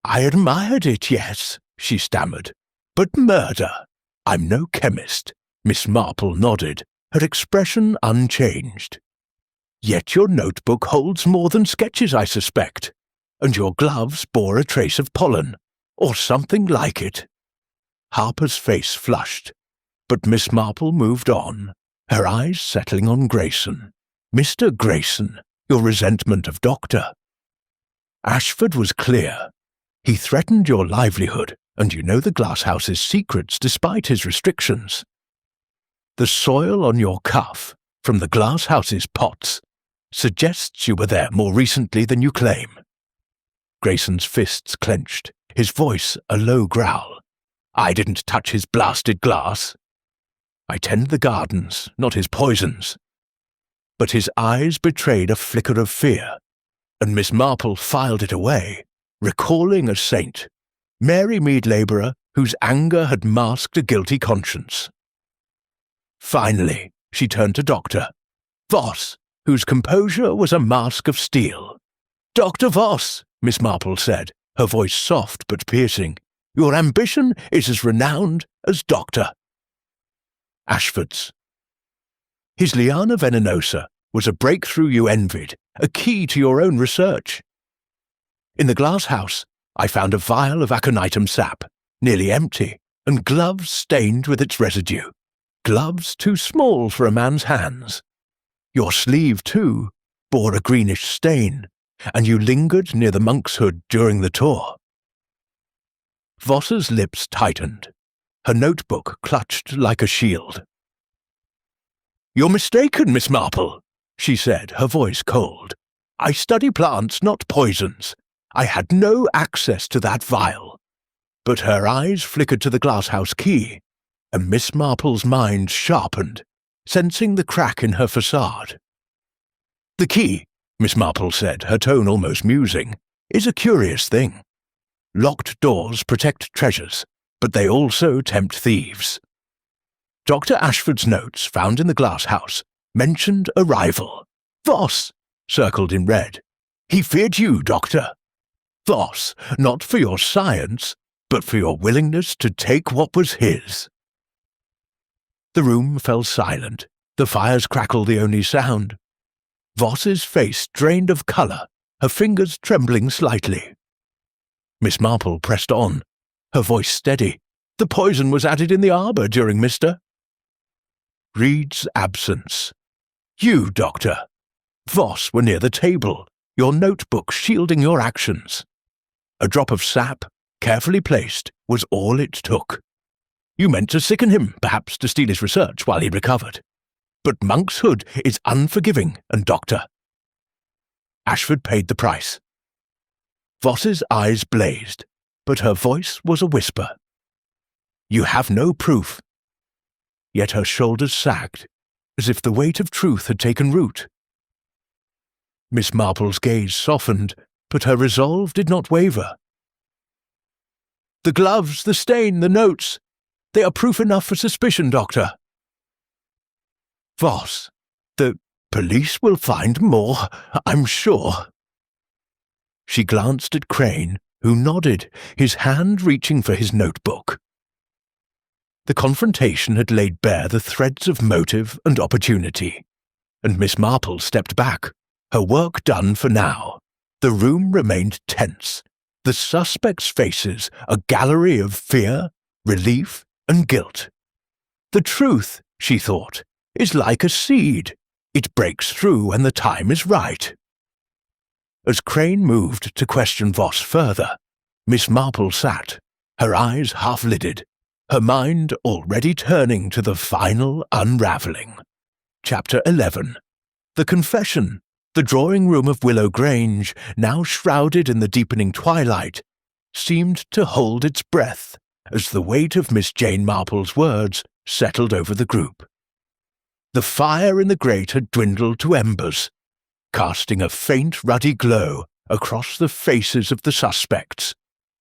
"I admired it, yes," she stammered. But murder? I'm no chemist. Miss Marple nodded, her expression unchanged. Yet your notebook holds more than sketches, I suspect, and your gloves bore a trace of pollen, or something like it. Harper's face flushed, but Miss Marple moved on, her eyes settling on Grayson. Mr. Grayson, your resentment of Doctor. Ashford was clear. He threatened your livelihood, and you know the glasshouse's secrets despite his restrictions. The soil on your cuff, from the glasshouse's pots, suggests you were there more recently than you claim. Grayson's fists clenched, his voice a low growl. I didn't touch his blasted glass. I tend the gardens, not his poisons. But his eyes betrayed a flicker of fear, and Miss Marple filed it away, recalling a saint, Mary Mead labourer whose anger had masked a guilty conscience. Finally, she turned to Dr. Voss, whose composure was a mask of steel. Dr. Voss, Miss Marple said, her voice soft but piercing, your ambition is as renowned as Doctor. Ashford's. His Liana venenosa was a breakthrough you envied, a key to your own research. In the glass house, I found a vial of aconitum sap, nearly empty, and gloves stained with its residue. Gloves too small for a man's hands. Your sleeve, too, bore a greenish stain, and you lingered near the monk's hood during the tour. Voss's lips tightened. Her notebook clutched like a shield. You're mistaken, Miss Marple, she said, her voice cold. I study plants, not poisons. I had no access to that vial. But her eyes flickered to the glasshouse key, and Miss Marple's mind sharpened, sensing the crack in her facade. The key, Miss Marple said, her tone almost musing, is a curious thing. Locked doors protect treasures, but they also tempt thieves. Dr. Ashford's notes found in the glass house mentioned a rival. Voss, circled in red. He feared you, Doctor. Voss, not for your science, but for your willingness to take what was his. The room fell silent, the fires crackled the only sound. Voss's face drained of colour, her fingers trembling slightly. Miss Marple pressed on, her voice steady. The poison was added in the arbour during Mr. Reed's absence. You, Doctor. Voss were near the table, your notebook shielding your actions. A drop of sap, carefully placed, was all it took. You meant to sicken him, perhaps to steal his research while he recovered. But Monk's hood is unforgiving, and Doctor. Ashford paid the price. Voss's eyes blazed, but her voice was a whisper. You have no proof. Yet her shoulders sagged, as if the weight of truth had taken root. Miss Marple's gaze softened, but her resolve did not waver. The gloves, the stain, the notes, they are proof enough for suspicion, Doctor. Voss, the police will find more, I'm sure. She glanced at Crane, who nodded, his hand reaching for his notebook. The confrontation had laid bare the threads of motive and opportunity, and Miss Marple stepped back, her work done for now. The room remained tense, the suspects' faces a gallery of fear, relief, and guilt. The truth, she thought, is like a seed. It breaks through when the time is right. As Crane moved to question Voss further, Miss Marple sat, her eyes half-lidded, her mind already turning to the final unravelling. Chapter 11. The confession. The drawing-room of Willow Grange, now shrouded in the deepening twilight, seemed to hold its breath as the weight of Miss Jane Marple's words settled over the group. The fire in the grate had dwindled to embers, casting a faint ruddy glow across the faces of the suspects,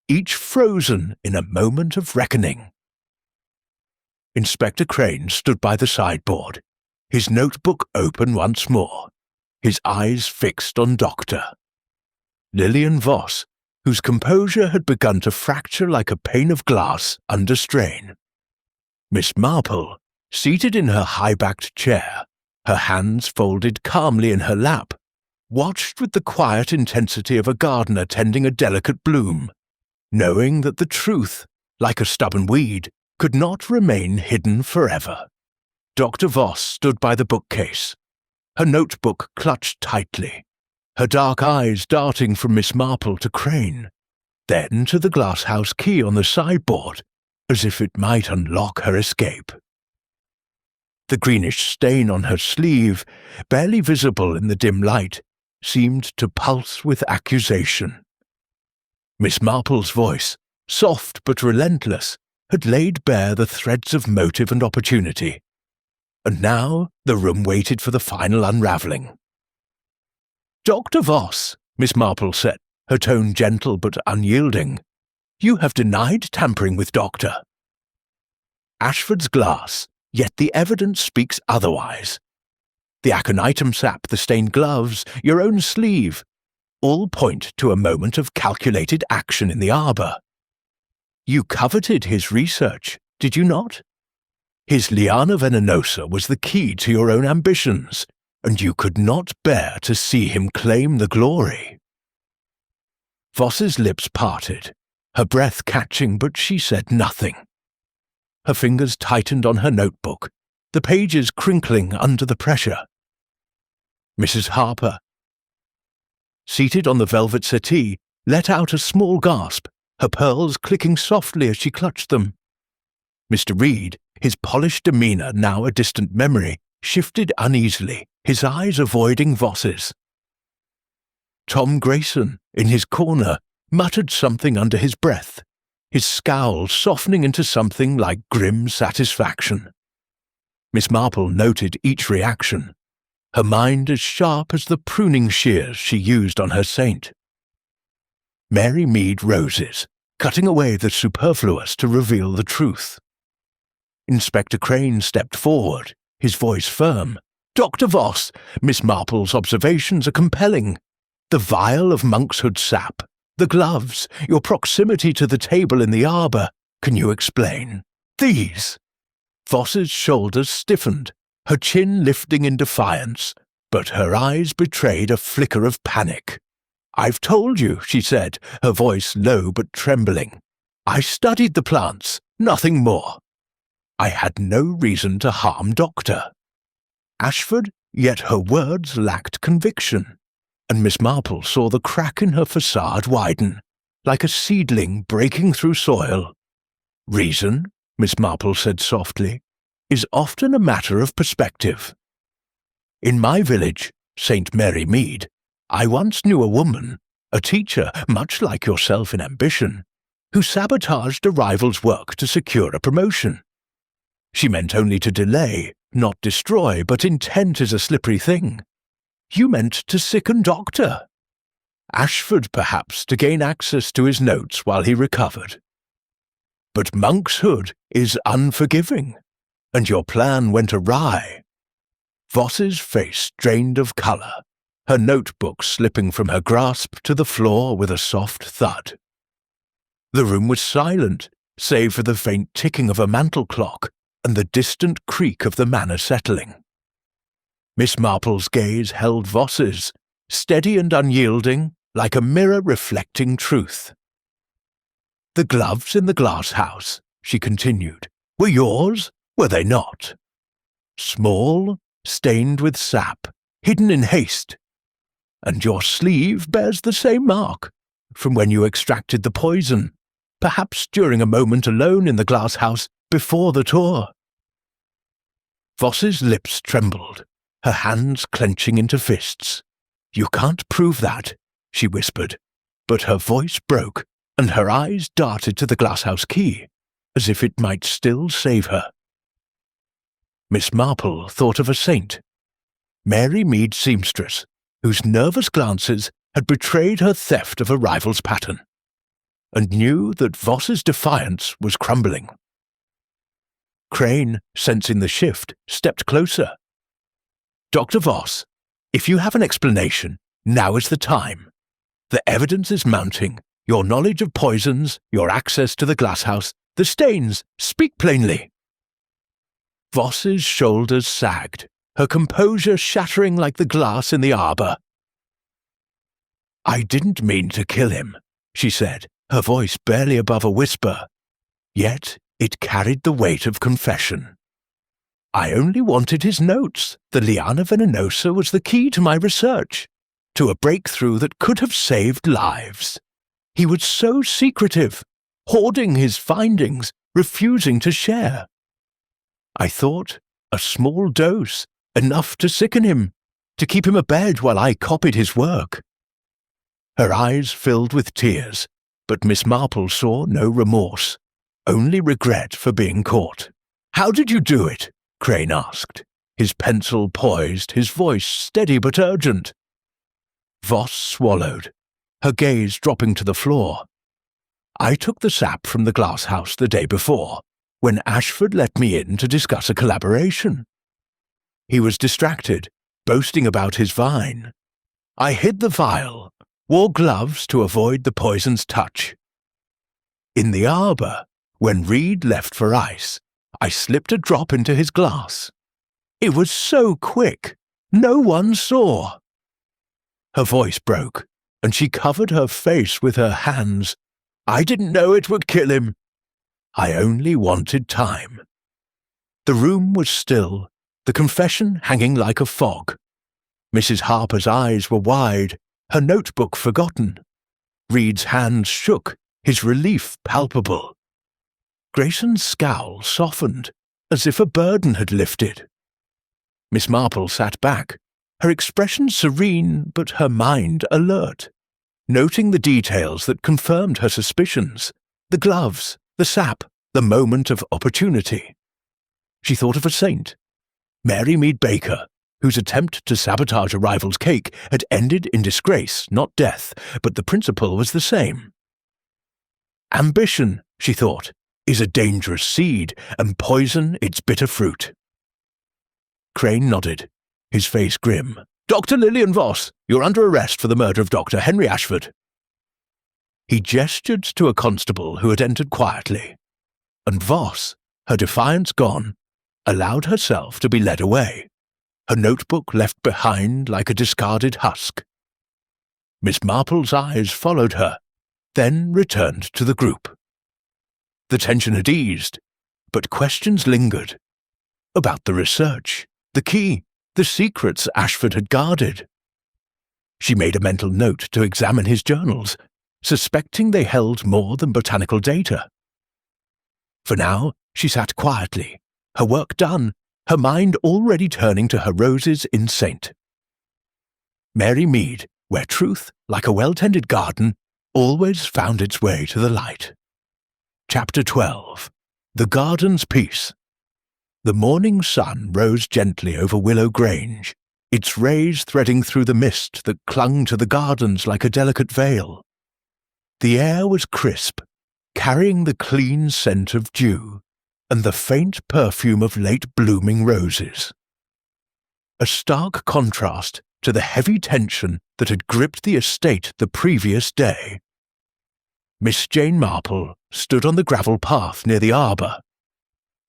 each frozen in a moment of reckoning. Inspector Crane stood by the sideboard, his notebook open once more, his eyes fixed on Doctor. Lillian Voss, whose composure had begun to fracture like a pane of glass under strain. Miss Marple, seated in her high-backed chair, her hands folded calmly in her lap, watched with the quiet intensity of a gardener tending a delicate bloom, knowing that the truth, like a stubborn weed, could not remain hidden forever. Dr. Voss stood by the bookcase, her notebook clutched tightly, her dark eyes darting from Miss Marple to Crane, then to the glasshouse key on the sideboard, as if it might unlock her escape. The greenish stain on her sleeve, barely visible in the dim light, seemed to pulse with accusation. Miss Marple's voice, soft but relentless, had laid bare the threads of motive and opportunity, and now the room waited for the final unravelling. "Dr. Voss," Miss Marple said, her tone gentle but unyielding, "you have denied tampering with Doctor." "Ashford's glass, yet the evidence speaks otherwise. The aconitum sap, the stained gloves, your own sleeve, all point to a moment of calculated action in the arbour. You coveted his research, did you not? His liana venenosa was the key to your own ambitions, and you could not bear to see him claim the glory." Voss's lips parted, her breath catching, but she said nothing. Her fingers tightened on her notebook, the pages crinkling under the pressure. Mrs. Harper, seated on the velvet settee, let out a small gasp, her pearls clicking softly as she clutched them. Mr. Reed, his polished demeanour now a distant memory, shifted uneasily, his eyes avoiding Voss's. Tom Grayson, in his corner, muttered something under his breath, his scowl softening into something like grim satisfaction. Miss Marple noted each reaction, her mind as sharp as the pruning shears she used on her saint. Mary Mead roses, cutting away the superfluous to reveal the truth. Inspector Crane stepped forward, his voice firm. "Dr. Voss, Miss Marple's observations are compelling. The vial of monkshood sap, the gloves, your proximity to the table in the arbour, can you explain? These." Voss's shoulders stiffened, her chin lifting in defiance, but her eyes betrayed a flicker of panic. "I've told you," she said, her voice low but trembling. "I studied the plants, nothing more. I had no reason to harm Doctor." Ashford, yet her words lacked conviction, and Miss Marple saw the crack in her facade widen, like a seedling breaking through soil. "Reason," Miss Marple said softly, "is often a matter of perspective. In my village, St. Mary Mead, I once knew a woman, a teacher much like yourself in ambition, who sabotaged a rival's work to secure a promotion. She meant only to delay, not destroy, but intent is a slippery thing. You meant to sicken Doctor. Ashford, perhaps, to gain access to his notes while he recovered. But monkshood is unforgiving, and your plan went awry." Voss's face drained of colour, her notebook slipping from her grasp to the floor with a soft thud. The room was silent, save for the faint ticking of a mantel clock and the distant creak of the manor settling. Miss Marple's gaze held Voss's, steady and unyielding, like a mirror reflecting truth. "The gloves in the glass house," she continued, "were yours, were they not? Small, stained with sap, hidden in haste. And your sleeve bears the same mark, from when you extracted the poison, perhaps during a moment alone in the glass house before the tour." Voss's lips trembled, her hands clenching into fists. "You can't prove that," she whispered, but her voice broke, and her eyes darted to the glasshouse key, as if it might still save her. Miss Marple thought of a saint, Mary Mead seamstress, whose nervous glances had betrayed her theft of a rival's pattern, and knew that Voss's defiance was crumbling. Crane, sensing the shift, stepped closer. "Dr. Voss, if you have an explanation, now is the time. The evidence is mounting, Your knowledge of poisons, your access to the glasshouse, the stains, speak plainly." Voss's shoulders sagged, her composure shattering like the glass in the arbour. "I didn't mean to kill him," she said, her voice barely above a whisper. Yet it carried the weight of confession. "I only wanted his notes. The liana venenosa was the key to my research, to a breakthrough that could have saved lives. He was so secretive, hoarding his findings, refusing to share. I thought a small dose, enough to sicken him, to keep him abed while I copied his work." Her eyes filled with tears, but Miss Marple saw no remorse, only regret for being caught. "How did you do it?" Crane asked, his pencil poised, his voice steady but urgent. Voss swallowed, her gaze dropping to the floor. "I took the sap from the glasshouse the day before, when Ashford let me in to discuss a collaboration. He was distracted, boasting about his vine. I hid the vial, wore gloves to avoid the poison's touch. In the arbour, when Reed left for ice, I slipped a drop into his glass. It was so quick, no one saw." Her voice broke, and she covered her face with her hands. "I didn't know it would kill him. I only wanted time." The room was still, the confession hanging like a fog. Mrs. Harper's eyes were wide, her notebook forgotten. Reed's hands shook, his relief palpable. Grayson's scowl softened, as if a burden had lifted. Miss Marple sat back, her expression serene but her mind alert, noting the details that confirmed her suspicions, the gloves, the sap, the moment of opportunity. She thought of a saint, Mary Mead Baker, whose attempt to sabotage a rival's cake had ended in disgrace, not death, but the principle was the same. Ambition, she thought, is a dangerous seed, and poison its bitter fruit. Crane nodded, his face grim. "Dr. Lillian Voss, you're under arrest for the murder of Dr. Henry Ashford." He gestured to a constable who had entered quietly, and Voss, her defiance gone, allowed herself to be led away, her notebook left behind like a discarded husk. Miss Marple's eyes followed her, then returned to the group. The tension had eased, but questions lingered. About the research, the key, the secrets Ashford had guarded. She made a mental note to examine his journals, suspecting they held more than botanical data. For now, she sat quietly, her work done, her mind already turning to her roses in Saint. Mary Mead, where truth, like a well-tended garden, always found its way to the light. Chapter 12. The Garden's Peace. The morning sun rose gently over Willow Grange, its rays threading through the mist that clung to the gardens like a delicate veil. The air was crisp, carrying the clean scent of dew and the faint perfume of late-blooming roses. A stark contrast to the heavy tension that had gripped the estate the previous day. Miss Jane Marple stood on the gravel path near the arbour,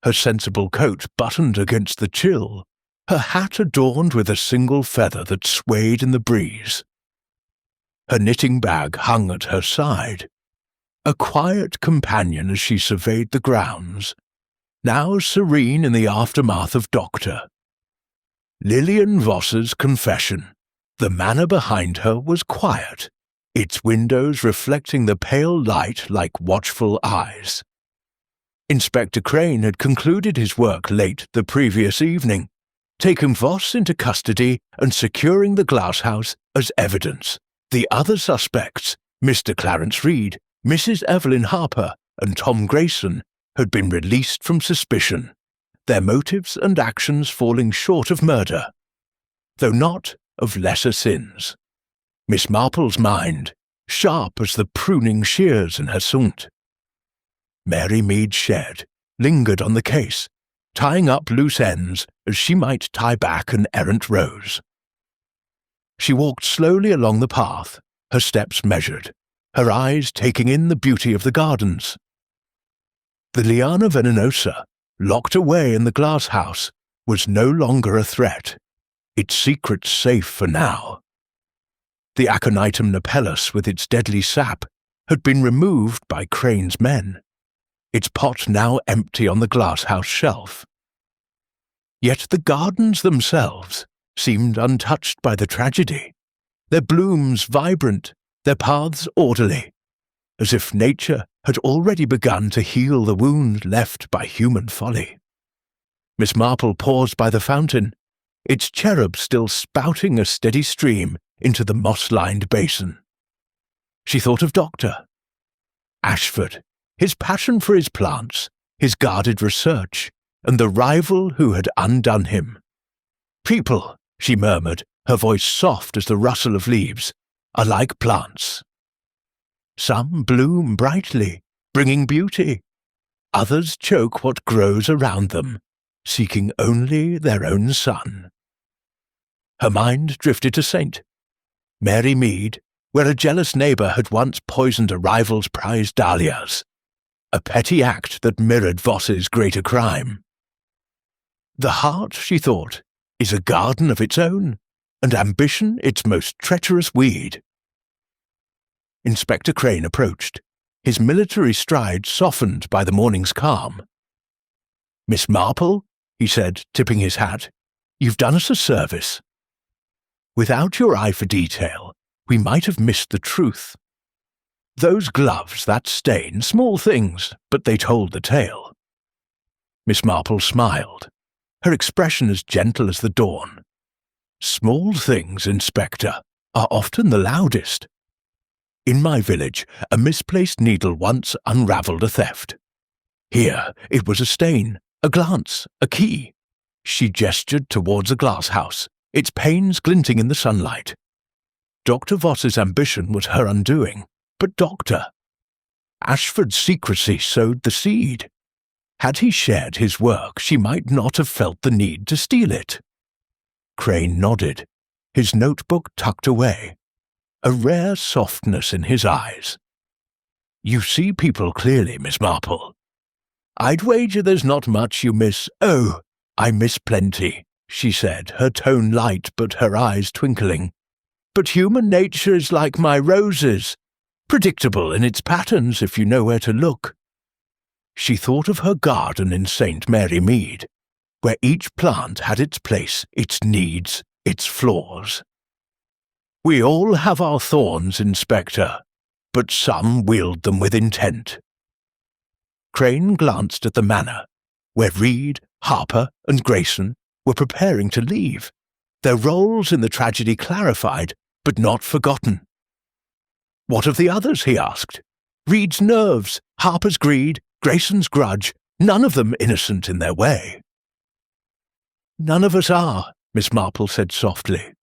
her sensible coat buttoned against the chill, her hat adorned with a single feather that swayed in the breeze. Her knitting bag hung at her side, a quiet companion as she surveyed the grounds, now serene in the aftermath of Dr. Lillian Voss's confession. The manor behind her was quiet, its windows reflecting the pale light like watchful eyes. Inspector Crane had concluded his work late the previous evening, taking Voss into custody and securing the glasshouse as evidence. The other suspects, Mr. Clarence Reed, Mrs. Evelyn Harper, and Tom Grayson, had been released from suspicion, their motives and actions falling short of murder, though not of lesser sins. Miss Marple's mind, sharp as the pruning shears in her saunt. Mary Mead shed, lingered on the case, tying up loose ends as she might tie back an errant rose. She walked slowly along the path, her steps measured, her eyes taking in the beauty of the gardens. The liana venenosa, locked away in the glass house, was no longer a threat, its secret safe for now. The aconitum napellus with its deadly sap had been removed by Crane's men, its pot now empty on the glasshouse shelf. Yet the gardens themselves seemed untouched by the tragedy, their blooms vibrant, their paths orderly, as if nature had already begun to heal the wound left by human folly. Miss Marple paused by the fountain, its cherub still spouting a steady stream into the moss-lined basin. She thought of Dr. Ashford, his passion for his plants, his guarded research, and the rival who had undone him. People, she murmured, her voice soft as the rustle of leaves, are like plants. Some bloom brightly, bringing beauty. Others choke what grows around them, seeking only their own sun. Her mind drifted to St. Mary Mead, where a jealous neighbour had once poisoned a rival's prized dahlias, a petty act that mirrored Voss's greater crime. The heart, she thought, is a garden of its own, and ambition its most treacherous weed. Inspector Crane approached, his military stride softened by the morning's calm. "Miss Marple," he said, tipping his hat, "you've done us a service. Without your eye for detail, we might have missed the truth. Those gloves, that stain, small things, but they told the tale." Miss Marple smiled, her expression as gentle as the dawn. "Small things, Inspector, are often the loudest. In my village, a misplaced needle once unravelled a theft. Here, it was a stain, a glance, a key." She gestured towards a glass house, its panes glinting in the sunlight. Dr. Voss's ambition was her undoing, but Ashford's secrecy sowed the seed. Had he shared his work, she might not have felt the need to steal it. Crane nodded, his notebook tucked away, a rare softness in his eyes. "You see people clearly, Miss Marple. I'd wager there's not much you miss." "Oh, I miss plenty," she said, her tone light but her eyes twinkling. "But human nature is like my roses, predictable in its patterns if you know where to look." She thought of her garden in St. Mary Mead, where each plant had its place, its needs, its flaws. "We all have our thorns, Inspector, but some wield them with intent." Crane glanced at the manor, where Reed, Harper, and Grayson were preparing to leave, their roles in the tragedy clarified, but not forgotten. "What of the others?" he asked. "Reed's nerves, Harper's greed, Grayson's grudge, none of them innocent in their way." "None of us are," Miss Marple said softly.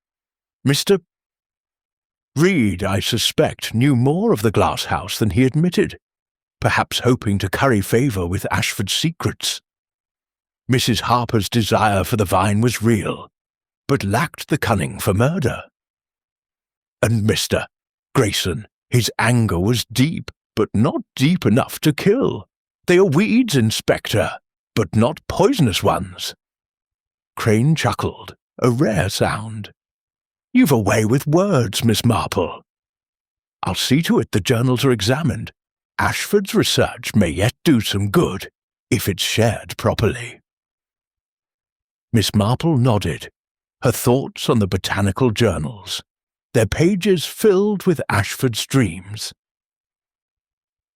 "Mr. Reed, I suspect, knew more of the glass house than he admitted, perhaps hoping to curry favour with Ashford's secrets. Mrs. Harper's desire for the vine was real, but lacked the cunning for murder. And Mr. Grayson, his anger was deep, but not deep enough to kill. They are weeds, Inspector, but not poisonous ones." Crane chuckled, a rare sound. "You've a way with words, Miss Marple. I'll see to it the journals are examined. Ashford's research may yet do some good, if it's shared properly." Miss Marple nodded, her thoughts on the botanical journals, their pages filled with Ashford's dreams.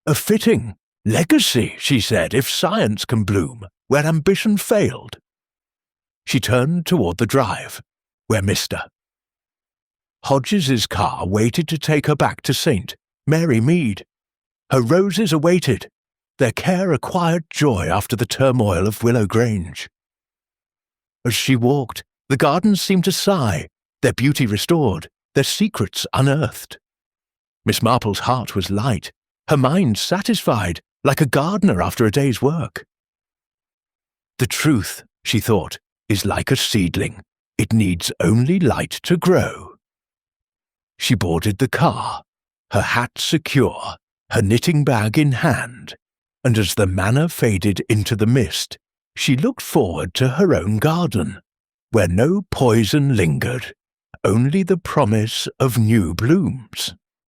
"A fitting legacy," she said, "if science can bloom where ambition failed." She turned toward the drive, where Mr. Hodges's car waited to take her back to St. Mary Mead. Her roses awaited, their care a quiet joy after the turmoil of Willow Grange. As she walked, the gardens seemed to sigh, their beauty restored, their secrets unearthed. Miss Marple's heart was light, her mind satisfied, like a gardener after a day's work. "The truth," she thought, "is like a seedling. It needs only light to grow." She boarded the car, her hat secure, her knitting bag in hand, and as the manor faded into the mist, she looked forward to her own garden, where no poison lingered, only the promise of new blooms.